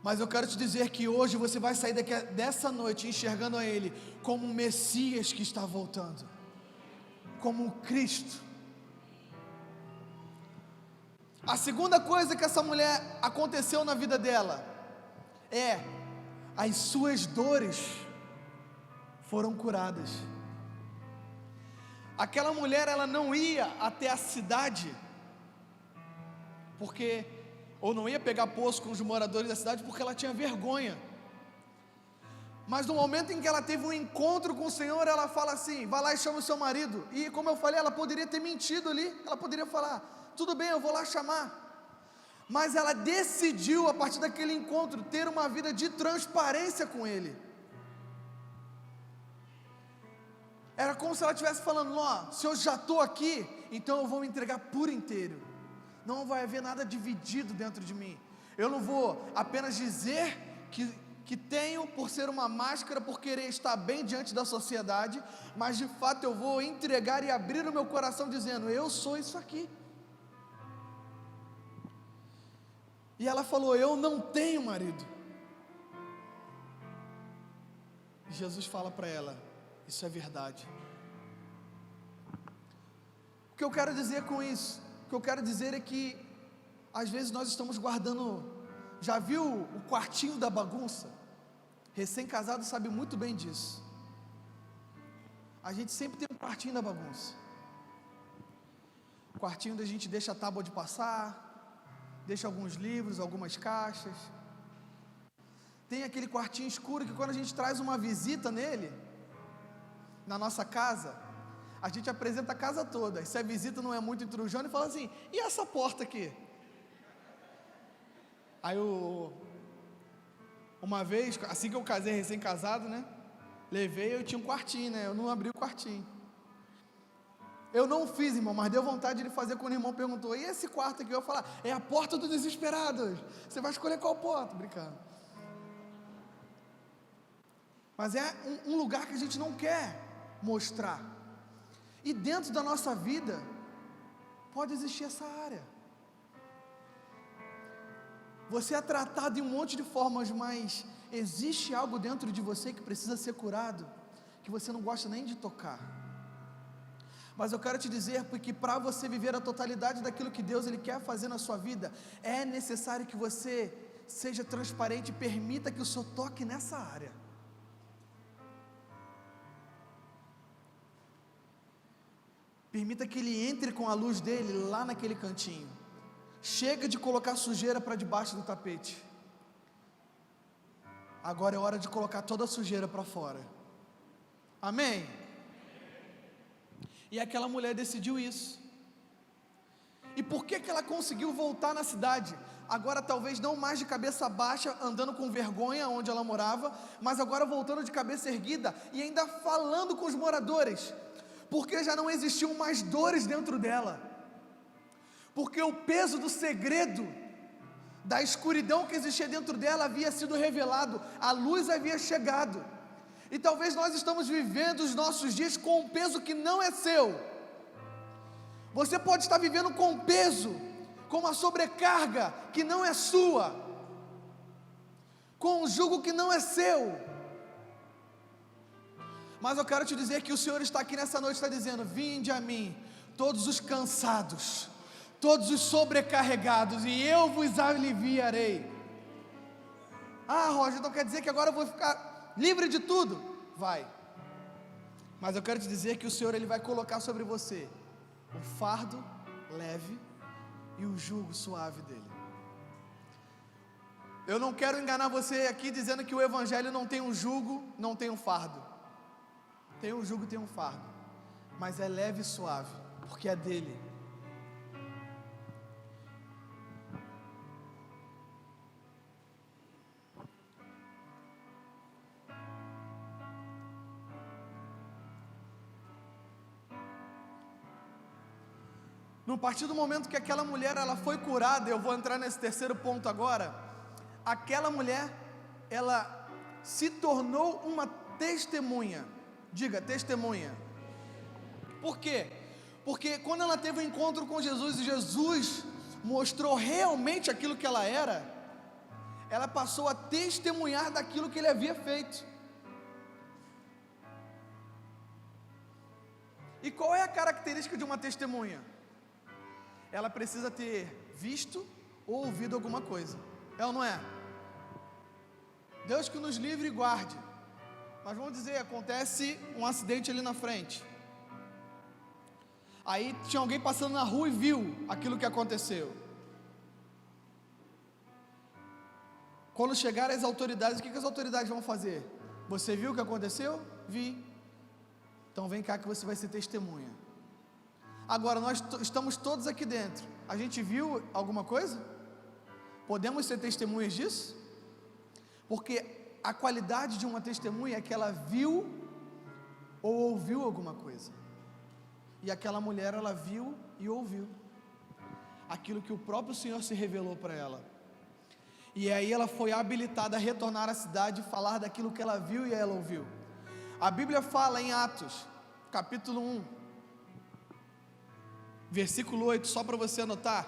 Mas eu quero te dizer que hoje você vai sair dessa noite enxergando a Ele como um Messias que está voltando, como um Cristo. A segunda coisa que essa mulher aconteceu na vida dela é: as suas dores foram curadas. Aquela mulher, ela não ia até a cidade, ou não ia pegar poço com os moradores da cidade, porque ela tinha vergonha. Mas no momento em que ela teve um encontro com o Senhor, ela fala assim: vai lá e chama o seu marido. E como eu falei, ela poderia ter mentido ali, ela poderia falar: tudo bem, eu vou lá chamar. Mas ela decidiu, a partir daquele encontro, ter uma vida de transparência com Ele. Era como se ela estivesse falando: ó, se eu já estou aqui, então eu vou me entregar por inteiro. Não vai haver nada dividido dentro de mim. Eu não vou apenas dizer que tenho, por ser uma máscara, por querer estar bem diante da sociedade, mas de fato eu vou entregar e abrir o meu coração dizendo: eu sou isso aqui. E ela falou: eu não tenho marido. E Jesus fala para ela: isso é verdade. O que eu quero dizer com isso? O que eu quero dizer é que às vezes nós estamos guardando. Já viu o quartinho da bagunça? Recém-casado sabe muito bem disso. A gente sempre tem um quartinho da bagunça. O quartinho onde a gente deixa a tábua de passar, deixa alguns livros, algumas caixas. Tem aquele quartinho escuro que quando a gente traz uma visita nele, na nossa casa, a gente apresenta a casa toda. E se a visita não é muito intrujona, e fala assim: e essa porta aqui? Aí uma vez, assim que eu casei, recém-casado, né? Levei, eu tinha um quartinho, né? Eu não abri o quartinho. Eu não fiz, irmão, mas deu vontade de fazer quando o irmão perguntou: e esse quarto aqui? Eu ia falar: é a porta dos desesperados. Você vai escolher qual porta? Brincando. Mas é um lugar que a gente não quer mostrar. E dentro da nossa vida pode existir essa área. Você é tratado em um monte de formas, mas existe algo dentro de você que precisa ser curado, que você não gosta nem de tocar. Mas eu quero te dizer, porque para você viver a totalidade daquilo que Deus ele quer fazer na sua vida, é necessário que você seja transparente e permita que o Senhor toque nessa área. Permita que Ele entre com a luz dele lá naquele cantinho. Chega de colocar sujeira para debaixo do tapete. Agora é hora de colocar toda a sujeira para fora. Amém? E aquela mulher decidiu isso. E por que ela conseguiu voltar na cidade? Agora talvez não mais de cabeça baixa, andando com vergonha onde ela morava, mas agora voltando de cabeça erguida e ainda falando com os moradores, porque já não existiam mais dores dentro dela, porque o peso do segredo, da escuridão que existia dentro dela havia sido revelado, a luz havia chegado. E talvez nós estamos vivendo os nossos dias com um peso que não é seu. Você pode estar vivendo com um peso, com uma sobrecarga que não é sua, com um jugo que não é seu. Mas eu quero te dizer que o Senhor está aqui nessa noite, está dizendo: vinde a mim, todos os cansados, todos os sobrecarregados, e eu vos aliviarei. Ah, Roger, então quer dizer que agora eu vou ficar livre de tudo? Vai. Mas eu quero te dizer que o Senhor ele vai colocar sobre você o fardo leve e o jugo suave dele. Eu não quero enganar você aqui dizendo que o evangelho não tem um jugo, não tem um fardo. Tem um jugo, tem um fardo, mas é leve e suave, porque é dele. No partir do momento que aquela mulher ela foi curada, eu vou entrar nesse terceiro ponto agora. Aquela mulher, ela se tornou uma testemunha. Diga, testemunha. Por quê? Porque quando ela teve um encontro com Jesus e Jesus mostrou realmente aquilo que ela era, ela passou a testemunhar daquilo que ele havia feito. E qual é a característica de uma testemunha? Ela precisa ter visto ou ouvido alguma coisa. É ou não é? Deus que nos livre e guarde. Mas vamos dizer, acontece um acidente ali na frente. Aí tinha alguém passando na rua e viu aquilo que aconteceu. Quando chegarem as autoridades, o que as autoridades vão fazer? Você viu o que aconteceu? Vi. Então vem cá que você vai ser testemunha. Agora, nós estamos todos aqui dentro. A gente viu alguma coisa? Podemos ser testemunhas disso? Porque a qualidade de uma testemunha é que ela viu ou ouviu alguma coisa. E aquela mulher, ela viu e ouviu aquilo que o próprio Senhor se revelou para ela. E aí ela foi habilitada a retornar à cidade e falar daquilo que ela viu e ela ouviu. A Bíblia fala em Atos, capítulo 1, versículo 8, só para você anotar,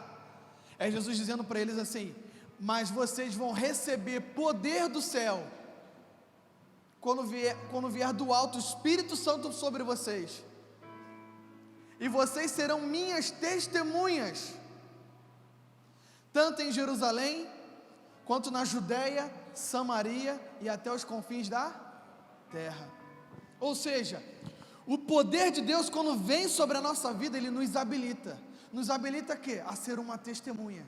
é Jesus dizendo para eles assim: mas vocês vão receber poder do céu, quando vier do alto o Espírito Santo sobre vocês, e vocês serão minhas testemunhas, tanto em Jerusalém, quanto na Judéia, Samaria e até os confins da terra. Ou seja, o poder de Deus, quando vem sobre a nossa vida, Ele nos habilita. Nos habilita a quê? A ser uma testemunha.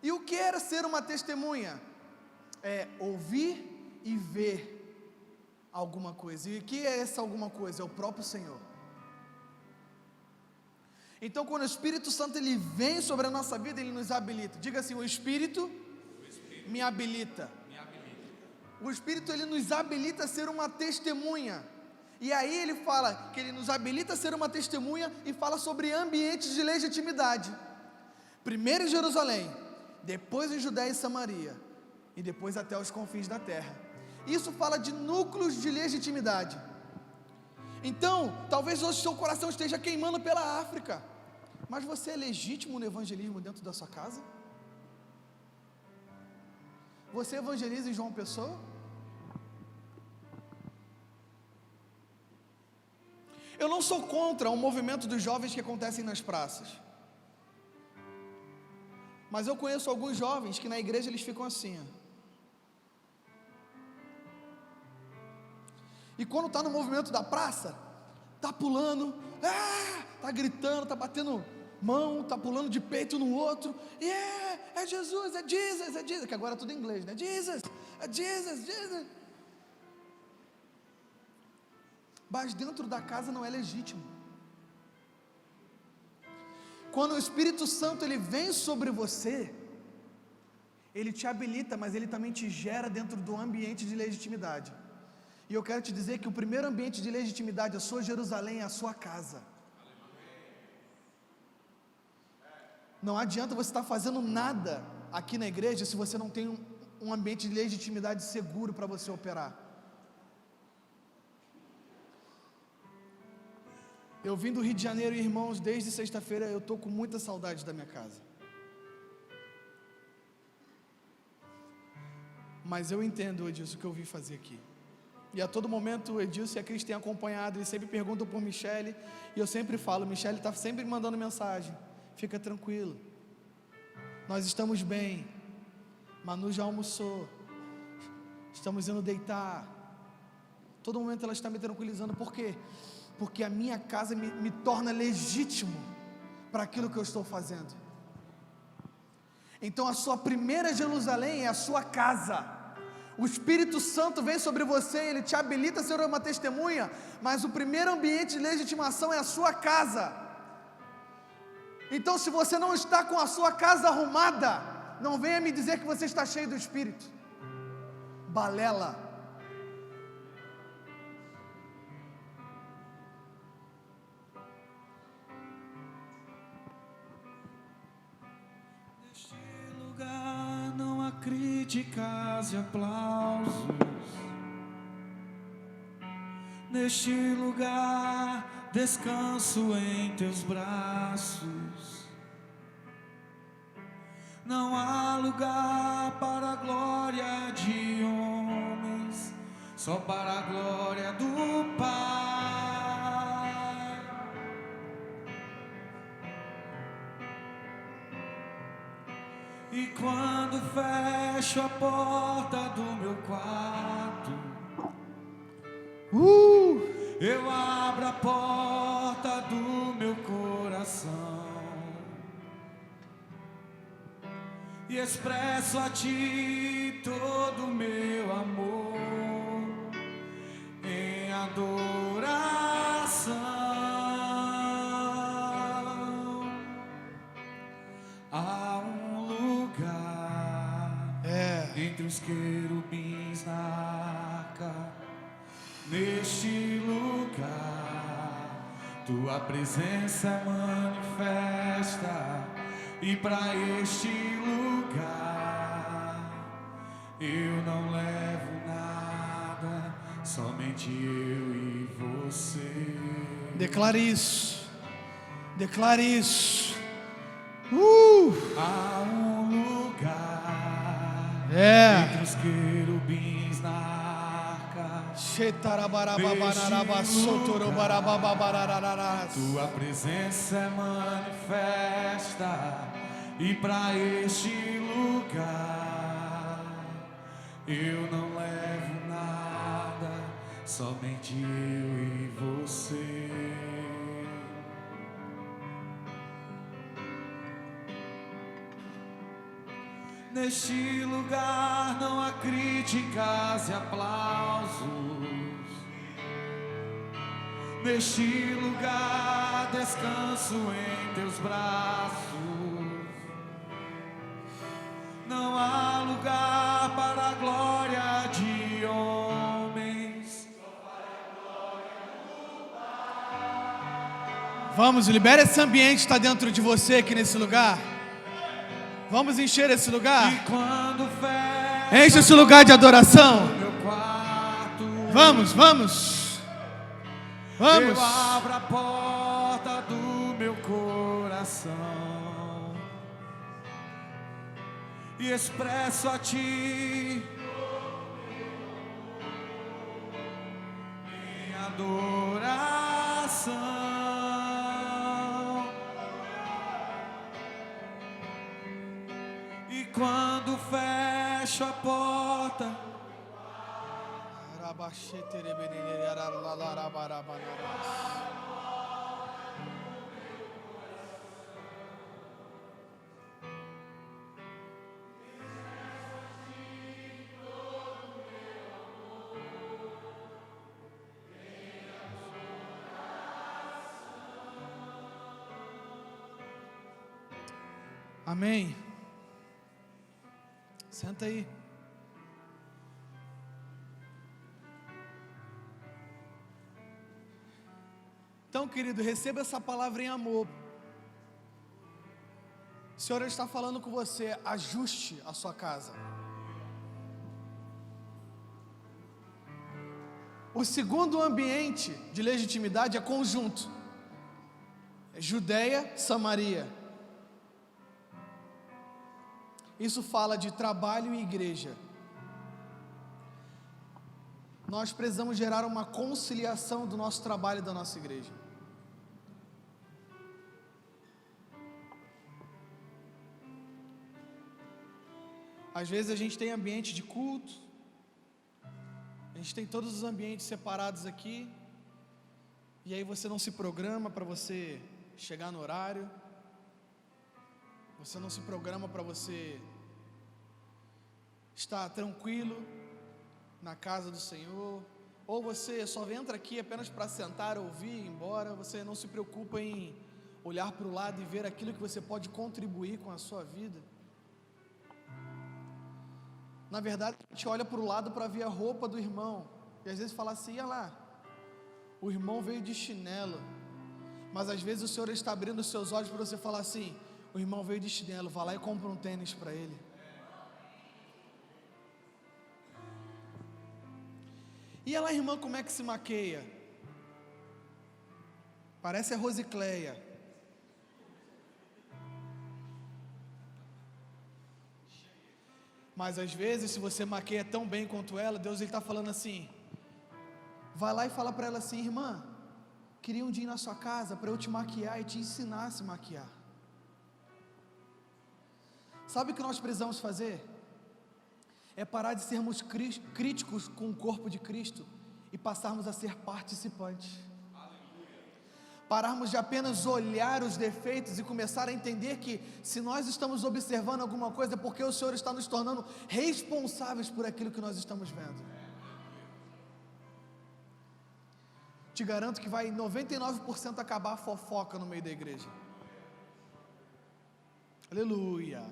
E o que era ser uma testemunha? É ouvir e ver alguma coisa. E o que é essa alguma coisa? É o próprio Senhor. Então, quando o Espírito Santo ele vem sobre a nossa vida, Ele nos habilita. Diga assim: o Espírito me habilita. O Espírito ele nos habilita a ser uma testemunha. E aí ele fala que ele nos habilita a ser uma testemunha e fala sobre ambientes de legitimidade. Primeiro em Jerusalém, depois em Judéia e Samaria, e depois até os confins da terra. Isso fala de núcleos de legitimidade. Então, talvez hoje seu coração esteja queimando pela África, Mas você é legítimo no evangelismo dentro da sua casa? Você evangeliza em João Pessoa? Eu não sou contra o movimento dos jovens que acontecem nas praças. Mas eu conheço alguns jovens que na igreja eles ficam assim, ó. E quando está no movimento da praça, está pulando, está gritando, está batendo mão, está pulando de peito no outro, é Jesus, é Jesus, é Jesus, que agora é tudo em inglês, né? Jesus, é Jesus, Jesus. Mas dentro da casa não é legítimo. Quando o Espírito Santo ele vem sobre você, ele te habilita, mas ele também te gera dentro do ambiente de legitimidade. E eu quero te dizer que o primeiro ambiente de legitimidade, a sua Jerusalém, é a sua casa. Não adianta você estar fazendo nada aqui na igreja se você não tem um ambiente de legitimidade seguro para você operar. Eu vim do Rio de Janeiro, irmãos, desde sexta-feira eu estou com muita saudade da minha casa. Mas eu entendo, Edilson, o que eu vim fazer aqui. E a todo momento o Edilson e a Cris têm acompanhado, eles sempre perguntam por Michele, e eu sempre falo, Michele está sempre mandando mensagem, fica tranquilo, nós estamos bem, Manu já almoçou, estamos indo deitar, todo momento ela está me tranquilizando, por quê? Porque a minha casa me torna legítimo para aquilo que eu estou fazendo. Então a sua primeira Jerusalém é a sua casa. O Espírito Santo vem sobre você, ele te habilita a ser uma testemunha, mas o primeiro ambiente de legitimação é a sua casa. Então, se você não está com a sua casa arrumada, não venha me dizer que você está cheio do Espírito. Balela. Neste lugar não há críticas e aplausos. Neste lugar descanso em teus braços. Não há lugar para a glória de homens, só para a glória do Pai. E quando fecho a porta do meu quarto, eu abro a porta do meu coração e expresso a ti todo o meu amor em adoração. Há um lugar entre os querubins na arca. Neste lugar, tua presença manifesta, e para este lugar, eu não levo nada, somente eu e você. Declare isso, declare isso. Há um lugar entre os querubins na arca. Tua presença manifesta, e para este lugar eu não levo nada, somente eu e você. Neste lugar não há críticas e aplausos. Neste lugar descanso em teus braços. Não há lugar para a glória de homens. Vamos, libera esse ambiente que está dentro de você aqui nesse lugar. Vamos encher esse lugar. Enche esse lugar de adoração. Vamos, vamos. Vamos. Eu abro a porta do meu coração coração e expresso a Ti minha adoração. E quando fecho a porta, amém. Senta aí. Então, querido, receba essa palavra em amor. O Senhor está falando com você, ajuste a sua casa. O segundo ambiente de legitimidade é conjunto. É Judeia, Samaria. Isso fala de trabalho e igreja. Nós precisamos gerar uma conciliação do nosso trabalho e da nossa igreja. Às vezes a gente tem ambiente de culto, a gente tem todos os ambientes separados aqui, e aí você não se programa para você chegar no horário, você não se programa para você estar tranquilo na casa do Senhor, ou você só entra aqui apenas para sentar, ouvir e ir embora. Você não se preocupa em olhar para o lado e ver aquilo que você pode contribuir com a sua vida. Na verdade, a gente olha para o lado para ver a roupa do irmão, e às vezes fala assim: olha lá, o irmão veio de chinelo. Mas às vezes o Senhor está abrindo os seus olhos para você falar assim: o irmão veio de chinelo, vá lá e compra um tênis para ele. E ela, irmã, como é que se maqueia? Parece a Rosicléia. Mas às vezes, se você maqueia tão bem quanto ela, Deus está falando assim: vai lá e fala para ela assim: irmã, queria um dia ir na sua casa para eu te maquiar e te ensinar a se maquiar. Sabe o que nós precisamos fazer? É parar de sermos críticos com o corpo de Cristo e passarmos a ser participantes. Pararmos de apenas olhar os defeitos e começar a entender que se nós estamos observando alguma coisa é porque o Senhor está nos tornando responsáveis por aquilo que nós estamos vendo. Te garanto que vai 99% acabar a fofoca no meio da igreja. Aleluia.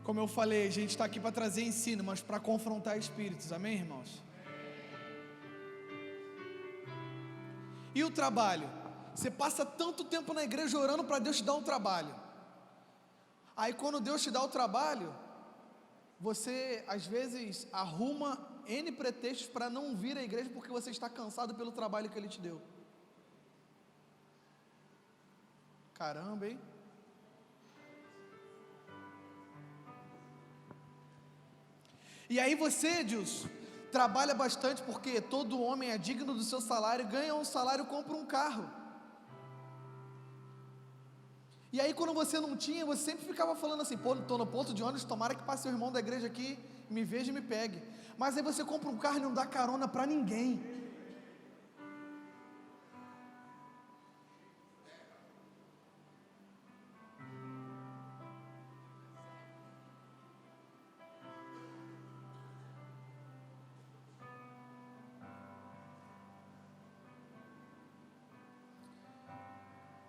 Como eu falei, a gente está aqui para trazer ensino, mas para confrontar espíritos, amém, irmãos? E o trabalho? Você passa tanto tempo na igreja orando para Deus te dar um trabalho. Aí quando Deus te dá o trabalho, você às vezes arruma N pretextos para não vir à igreja porque você está cansado pelo trabalho que Ele te deu. Caramba, hein? E aí você, Deus, trabalha bastante porque todo homem é digno do seu salário, ganha um salário, compra um carro. E aí quando você não tinha, você sempre ficava falando assim: pô, estou no ponto de ônibus, tomara que passe o irmão da igreja aqui, me veja e me pegue. Mas aí você compra um carro e não dá carona para ninguém.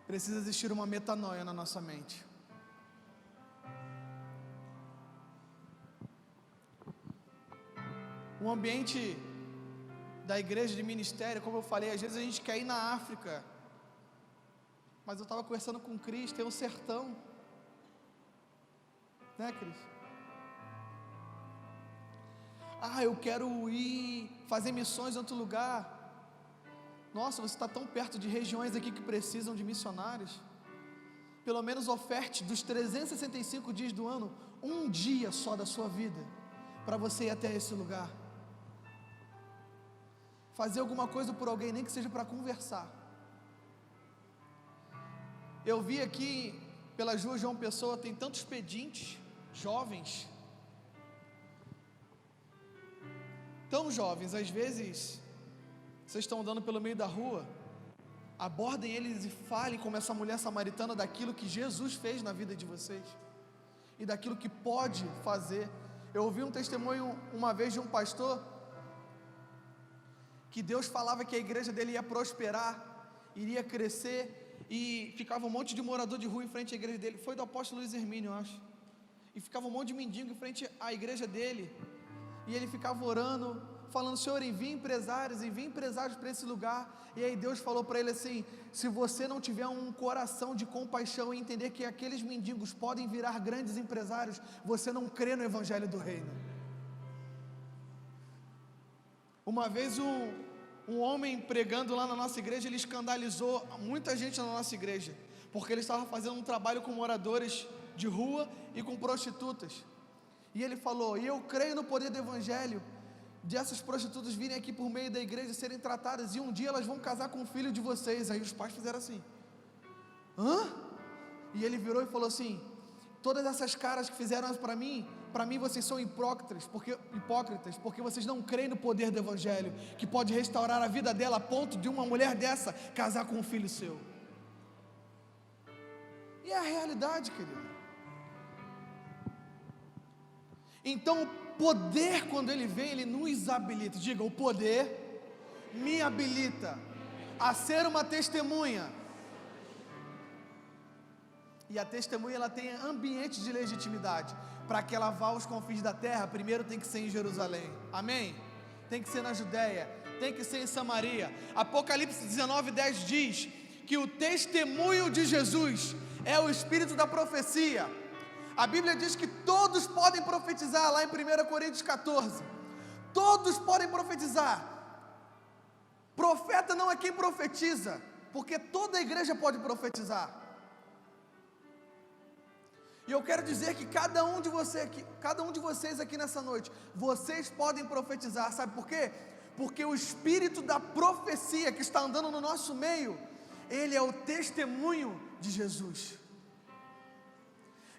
Precisa existir uma metanoia na nossa mente. O ambiente da igreja de ministério, como eu falei, às vezes a gente quer ir na África, mas eu estava conversando com o Cris, tem um sertão, né, Cris? Eu quero ir fazer missões em outro lugar. Nossa, você está tão perto de regiões aqui que precisam de missionários. Pelo menos oferte dos 365 dias do ano, um dia só da sua vida, para você ir até esse lugar. Fazer alguma coisa por alguém, nem que seja para conversar. Eu vi aqui, pelas ruas de João Pessoa, tem tantos pedintes, jovens, tão jovens, às vezes, vocês estão andando pelo meio da rua, abordem eles e falem como essa mulher samaritana daquilo que Jesus fez na vida de vocês, e daquilo que pode fazer. Eu ouvi um testemunho uma vez de um pastor, que Deus falava que a igreja dele ia prosperar, iria crescer, e ficava um monte de morador de rua em frente à igreja dele. Foi do apóstolo Luiz Hermínio, eu acho. E ficava um monte de mendigo em frente à igreja dele, e ele ficava orando, falando: Senhor, envia empresários para esse lugar. E aí Deus falou para ele assim: se você não tiver um coração de compaixão e entender que aqueles mendigos podem virar grandes empresários, você não crê no evangelho do reino. Uma vez um homem pregando lá na nossa igreja, ele escandalizou muita gente na nossa igreja, porque ele estava fazendo um trabalho com moradores de rua e com prostitutas. E ele falou: e eu creio no poder do evangelho, de essas prostitutas virem aqui por meio da igreja, serem tratadas, e um dia elas vão casar com o filho de vocês. Aí os pais fizeram assim: hã? E ele virou e falou assim: todas essas caras que fizeram isso para mim vocês são hipócritas, porque vocês não creem no poder do evangelho, que pode restaurar a vida dela a ponto de uma mulher dessa casar com um filho seu. E é a realidade, querido. Então o poder, quando ele vem, ele nos habilita. Diga: o poder me habilita a ser uma testemunha. E a testemunha, ela tem ambiente de legitimidade. Para que ela vá aos confins da terra, primeiro tem que ser em Jerusalém. Amém? Tem que ser na Judéia, tem que ser em Samaria. Apocalipse 19:10 diz que o testemunho de Jesus é o espírito da profecia. A Bíblia diz que todos podem profetizar, lá em 1 Coríntios 14. Todos podem profetizar. Profeta não é quem profetiza, porque toda a igreja pode profetizar. E eu quero dizer que cada um de vocês aqui nessa noite, vocês podem profetizar. Sabe por quê? Porque o espírito da profecia que está andando no nosso meio, ele é o testemunho de Jesus.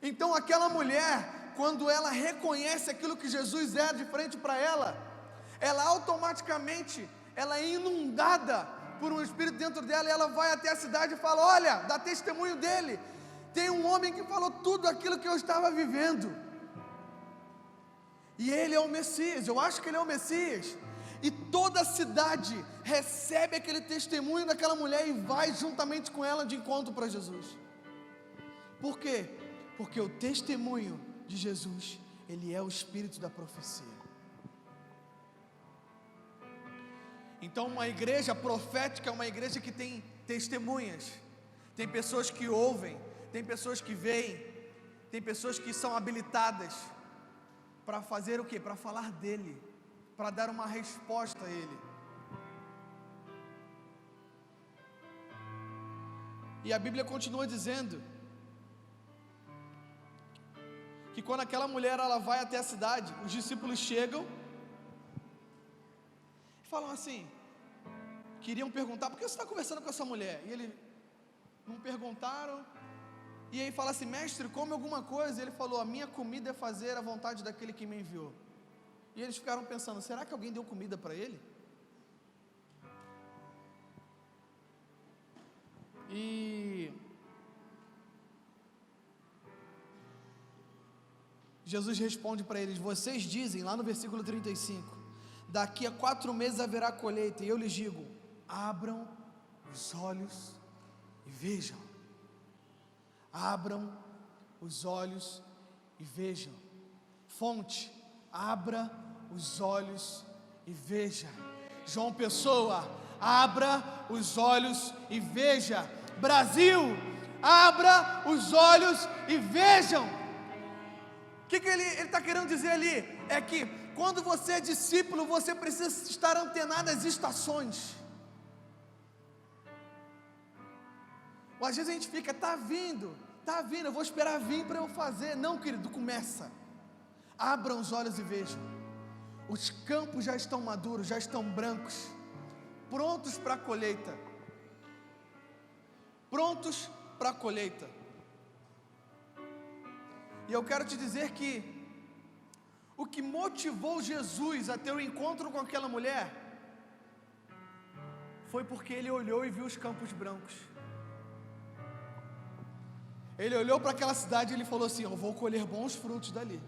Então aquela mulher, quando ela reconhece aquilo que Jesus é de frente para ela, ela automaticamente, ela é inundada por um espírito dentro dela, e ela vai até a cidade e fala: olha, dá testemunho dele. Tem um homem que falou tudo aquilo que eu estava vivendo, e ele é o Messias, eu acho que ele é o Messias. E toda a cidade recebe aquele testemunho daquela mulher e vai juntamente com ela de encontro para Jesus. Por quê? Porque o testemunho de Jesus, ele é o espírito da profecia. Então uma igreja profética é uma igreja que tem testemunhas, tem pessoas que ouvem, tem pessoas que veem, tem pessoas que são habilitadas para fazer o quê? Para falar dele, para dar uma resposta a ele. E a Bíblia continua dizendo que quando aquela mulher ela vai até a cidade, os discípulos chegam e falam assim, queriam perguntar: por que você está conversando com essa mulher? E ele não perguntaram. E aí fala assim: mestre, come alguma coisa. E ele falou: a minha comida é fazer a vontade daquele que me enviou. E eles ficaram pensando: será que alguém deu comida para ele? E Jesus responde para eles: vocês dizem, lá no versículo 35, daqui a 4 meses haverá colheita, e eu lhes digo: abram os olhos e vejam. Abram os olhos e vejam. Fonte: abra os olhos e veja. João Pessoa: abra os olhos e veja. Brasil: abra os olhos e vejam. O que ele está querendo dizer ali? É que quando você é discípulo, você precisa estar antenado às estações. Ou às vezes a gente fica, tá vindo, eu vou esperar vir para eu fazer. Não, querido, começa. Abram os olhos e vejam. Os campos já estão maduros, já estão brancos, prontos para a colheita. Prontos para a colheita. E eu quero te dizer que o que motivou Jesus a ter um encontro com aquela mulher foi porque ele olhou e viu os campos brancos. Ele olhou para aquela cidade e ele falou assim: eu vou colher bons frutos dali,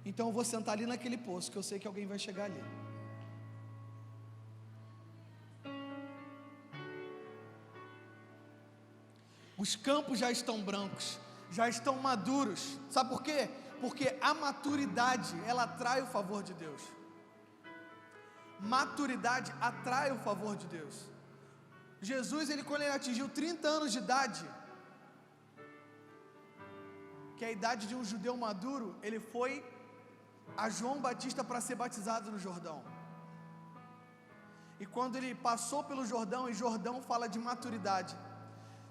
então eu vou sentar ali naquele poço, que eu sei que alguém vai chegar ali. Os campos já estão brancos, já estão maduros. Sabe por quê? Porque a maturidade, ela atrai o favor de Deus. Maturidade atrai o favor de Deus. Jesus, quando ele atingiu 30 anos de idade, que é a idade de um judeu maduro, ele foi a João Batista para ser batizado no Jordão. E quando ele passou pelo Jordão, e Jordão fala de maturidade.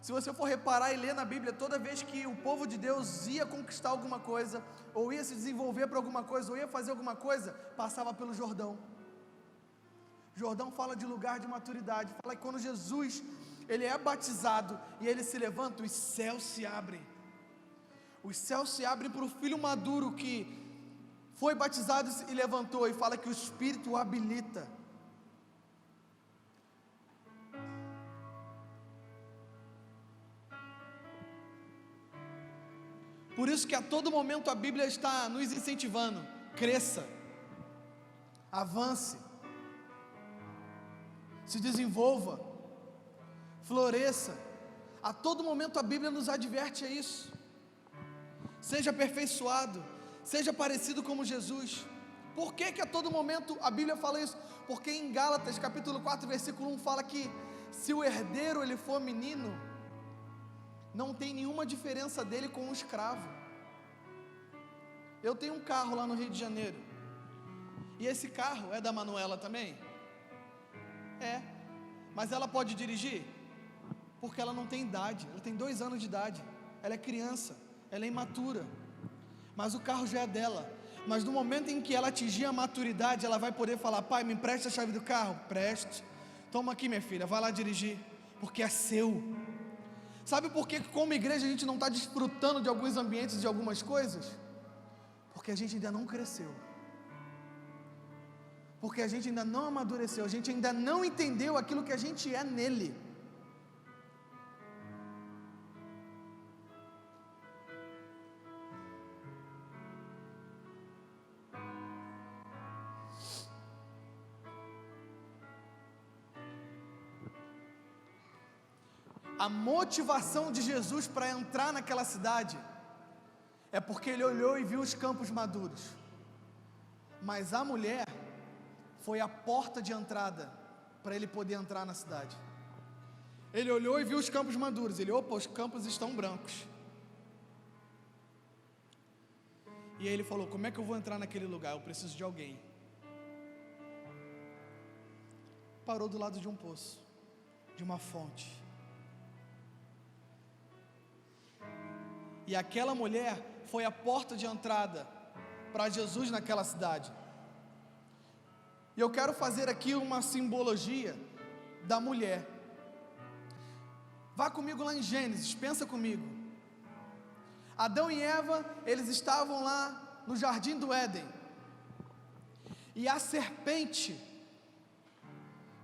Se você for reparar e ler na Bíblia, toda vez que o povo de Deus ia conquistar alguma coisa, ou ia se desenvolver para alguma coisa, ou ia fazer alguma coisa, passava pelo Jordão. Jordão fala de lugar de maturidade, fala que quando Jesus, ele é batizado, e ele se levanta, os céus se abrem. Os céus se abrem para o filho maduro que foi batizado e levantou, e fala que o Espírito o habilita. Por isso que a todo momento a Bíblia está nos incentivando: cresça, avance, se desenvolva, floresça. A todo momento a Bíblia nos adverte a isso. Seja aperfeiçoado, seja parecido como Jesus. Por que a todo momento a Bíblia fala isso? Porque em Gálatas capítulo 4 versículo 1 fala que se o herdeiro ele for menino, não tem nenhuma diferença dele com um escravo. Eu tenho um carro lá no Rio de Janeiro, e esse carro é da Manuela também? É. Mas ela pode dirigir? Porque ela não tem idade, ela tem 2 anos de idade, ela é criança, ela é imatura, mas o carro já é dela. Mas no momento em que ela atingir a maturidade, ela vai poder falar: pai, me empresta a chave do carro? Preste. Toma aqui, minha filha, vai lá dirigir, porque é seu. Sabe por que como igreja a gente não está desfrutando de alguns ambientes, de algumas coisas? Porque a gente ainda não cresceu, porque a gente ainda não amadureceu, a gente ainda não entendeu aquilo que a gente é nele. A motivação de Jesus para entrar naquela cidade é porque ele olhou e viu os campos maduros. Mas a mulher foi a porta de entrada para ele poder entrar na cidade. Ele olhou e viu os campos maduros. Ele: opa, os campos estão brancos. E aí ele falou: como é que eu vou entrar naquele lugar? Eu preciso de alguém. Parou do lado de um poço, de uma fonte. E aquela mulher foi a porta de entrada para Jesus naquela cidade. E eu quero fazer aqui uma simbologia da mulher. Vá comigo lá em Gênesis, pensa comigo. Adão e Eva, eles estavam lá no jardim do Éden. E a serpente,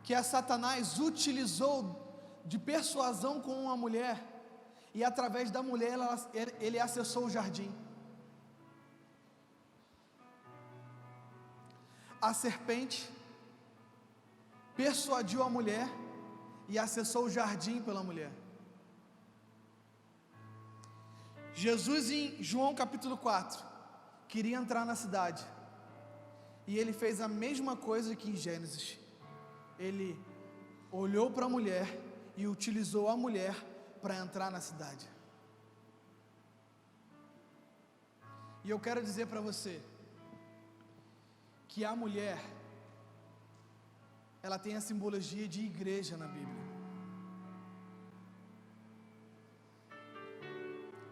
que a Satanás utilizou de persuasão com uma mulher, e através da mulher ele acessou o jardim. A serpente persuadiu a mulher e acessou o jardim pela mulher. Jesus, em João capítulo 4, queria entrar na cidade, e ele fez a mesma coisa que em Gênesis. Ele olhou para a mulher e utilizou a mulher para entrar na cidade. E eu quero dizer para você que a mulher, ela tem a simbologia de igreja na Bíblia.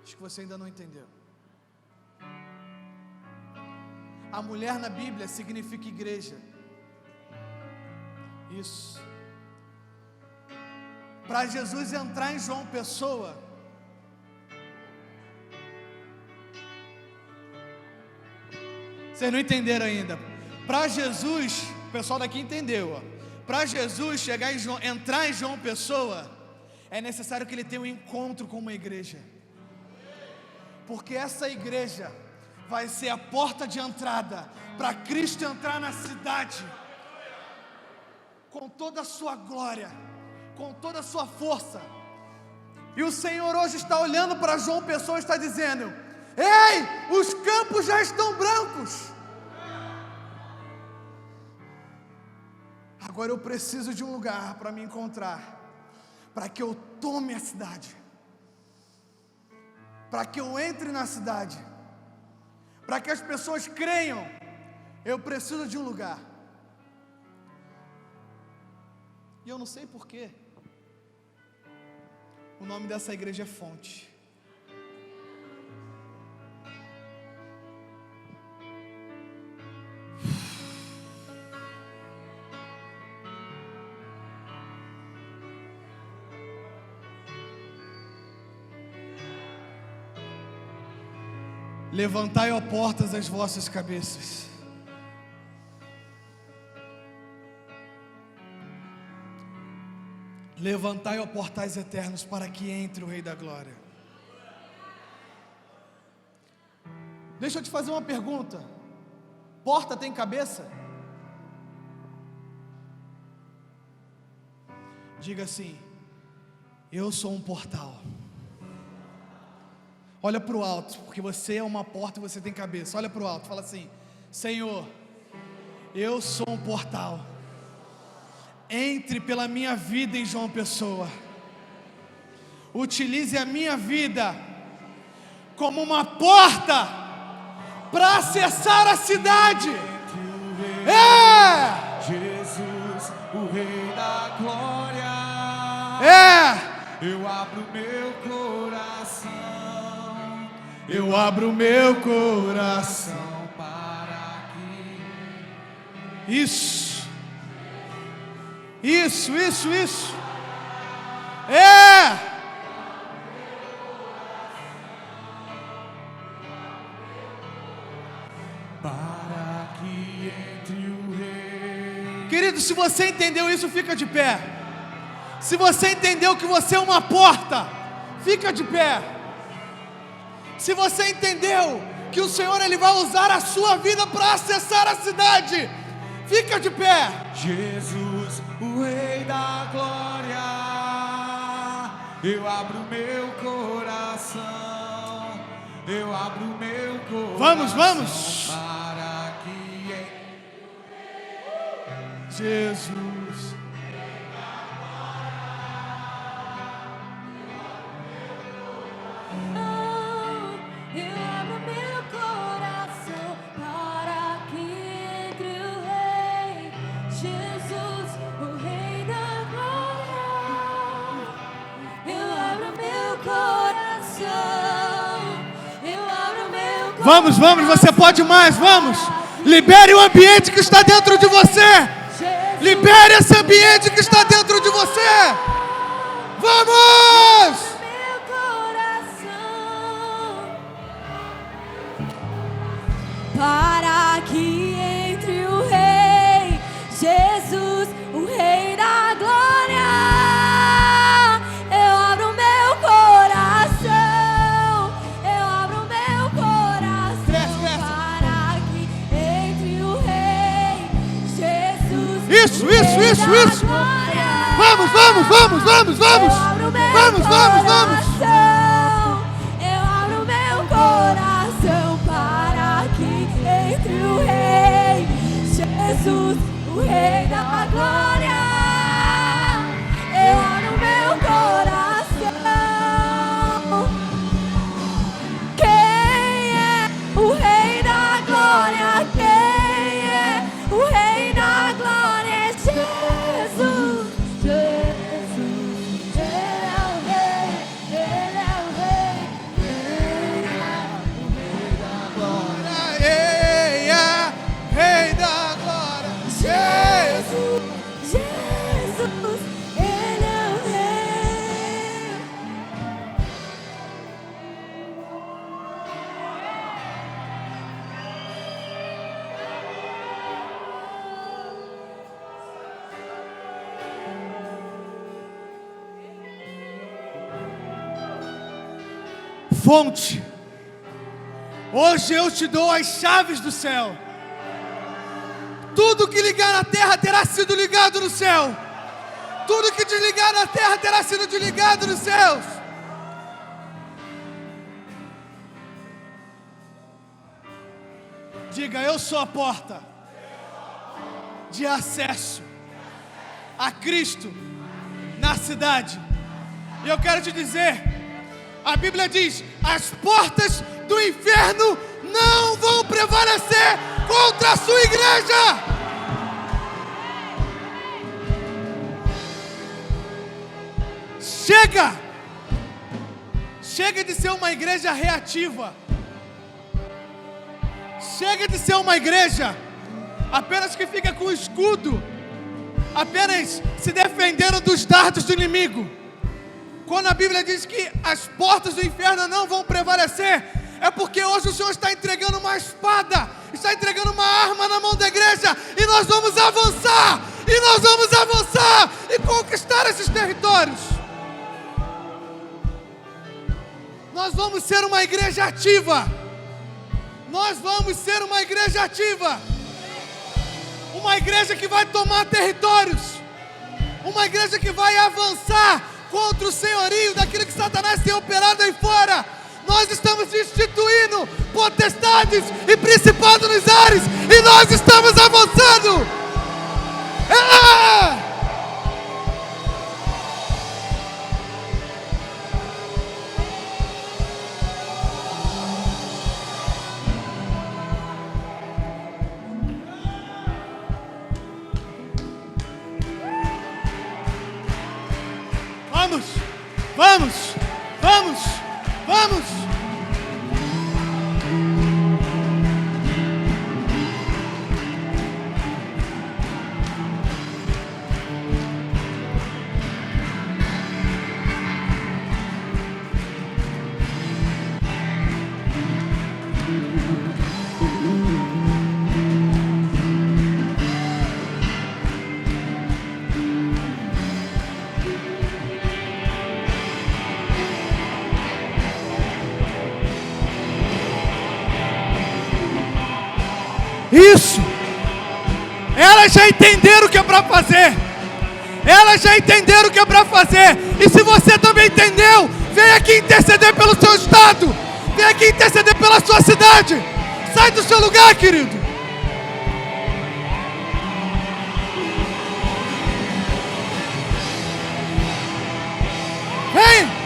Acho que você ainda não entendeu. A mulher na Bíblia significa igreja. Isso. Para Jesus entrar em João Pessoa, vocês não entenderam ainda. Para Jesus, o pessoal daqui entendeu. Para Jesus chegar em entrar em João Pessoa, é necessário que ele tenha um encontro com uma igreja. Porque essa igreja vai ser a porta de entrada para Cristo entrar na cidade com toda a sua glória, com toda a sua força. E o Senhor hoje está olhando para João Pessoa e está dizendo: ei, os campos já estão brancos. Agora eu preciso de um lugar para me encontrar, para que eu tome a cidade, para que eu entre na cidade, para que as pessoas creiam. Eu preciso de um lugar. E eu não sei porquê, o nome dessa igreja é Fonte. Levantai, ó portas, as vossas cabeças. Levantai, ó portais eternos, para que entre o Rei da Glória. Deixa eu te fazer uma pergunta. Porta tem cabeça? Diga assim: eu sou um portal. Olha para o alto, porque você é uma porta e você tem cabeça. Olha para o alto, fala assim: Senhor, eu sou um portal. Entre pela minha vida em João Pessoa. Utilize a minha vida como uma porta para acessar a cidade. É! Jesus, o Rei da Glória. É! Eu abro meu coração. Eu abro meu coração para que... Isso. É! Para que entre o Rei. Querido, se você entendeu isso, fica de pé. Se você entendeu que você é uma porta, fica de pé. Se você entendeu que o Senhor ele vai usar a sua vida para acessar a cidade, fica de pé. Jesus, o Rei da Glória, eu abro meu coração, eu abro meu coração. Vamos. Para que Jesus. Vamos, você pode mais, vamos. Libere o ambiente que está dentro de você. Libere esse ambiente que está dentro de você. Vamos! Para que entre o Rei, Jesus, o Rei da Glória. Eu abro meu coração, eu abro meu coração. Para que entre o Rei, Jesus, Isso. Vamos. Eu abro meu coração, eu abro meu coração para que entre o Rei, Jesus, o Rei da Glória. Eu abro meu coração. Quem é o Rei da Glória? Quem é o Rei da Glória? É Jesus. Ele é o Rei, Ele é o Rei. fonte. Hoje eu te dou as chaves do céu. Tudo que ligar na terra terá sido ligado no céu. Tudo que desligar na terra terá sido desligado nos céus. Diga: eu sou a porta de acesso a Cristo na cidade. E eu quero te dizer, a Bíblia diz: as portas do inferno não vão prevalecer contra a sua igreja. Chega de ser uma igreja reativa. Chega de ser uma igreja apenas que fica com o escudo, apenas se defendendo dos dardos do inimigo. Quando a Bíblia diz que as portas do inferno não vão prevalecer, é porque hoje o Senhor está entregando uma espada, está entregando uma arma na mão da igreja, e nós vamos avançar, e conquistar esses territórios. Nós vamos ser uma igreja ativa. Nós vamos ser uma igreja ativa. Uma igreja que vai tomar territórios. Uma igreja que vai avançar contra o senhorio daquilo que Satanás tem operado aí fora. Nós estamos instituindo potestades e principados nos ares, e nós estamos avançando. Vamos! Isso! Elas já entenderam o que é para fazer. E se você também entendeu, vem aqui interceder pelo seu estado. Vem aqui interceder pela sua cidade. Sai do seu lugar, querido. Vem!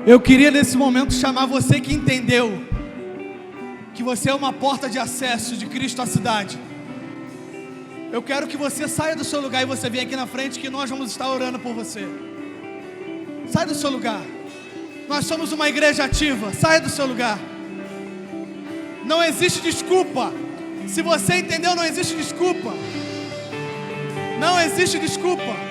Eu queria nesse momento chamar você que entendeu que você é uma porta de acesso de Cristo à cidade. Eu quero que você saia do seu lugar e você venha aqui na frente, que nós vamos estar orando por você. Sai do seu lugar. Nós somos uma igreja ativa. Saia do seu lugar. Não existe desculpa. Se você entendeu, não existe desculpa. Não existe desculpa.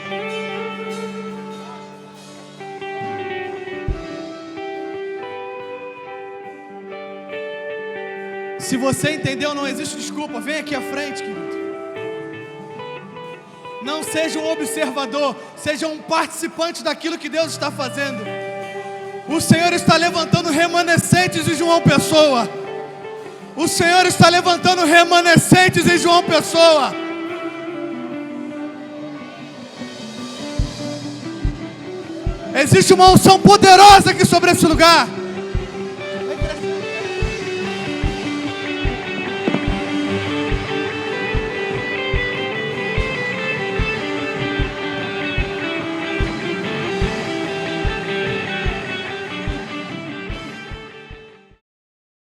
Se você entendeu, não existe desculpa. Vem aqui à frente, querido. Não seja um observador, seja um participante daquilo que Deus está fazendo. O Senhor está levantando remanescentes de João Pessoa. O Senhor está levantando remanescentes em João Pessoa. Existe uma unção poderosa aqui sobre esse lugar.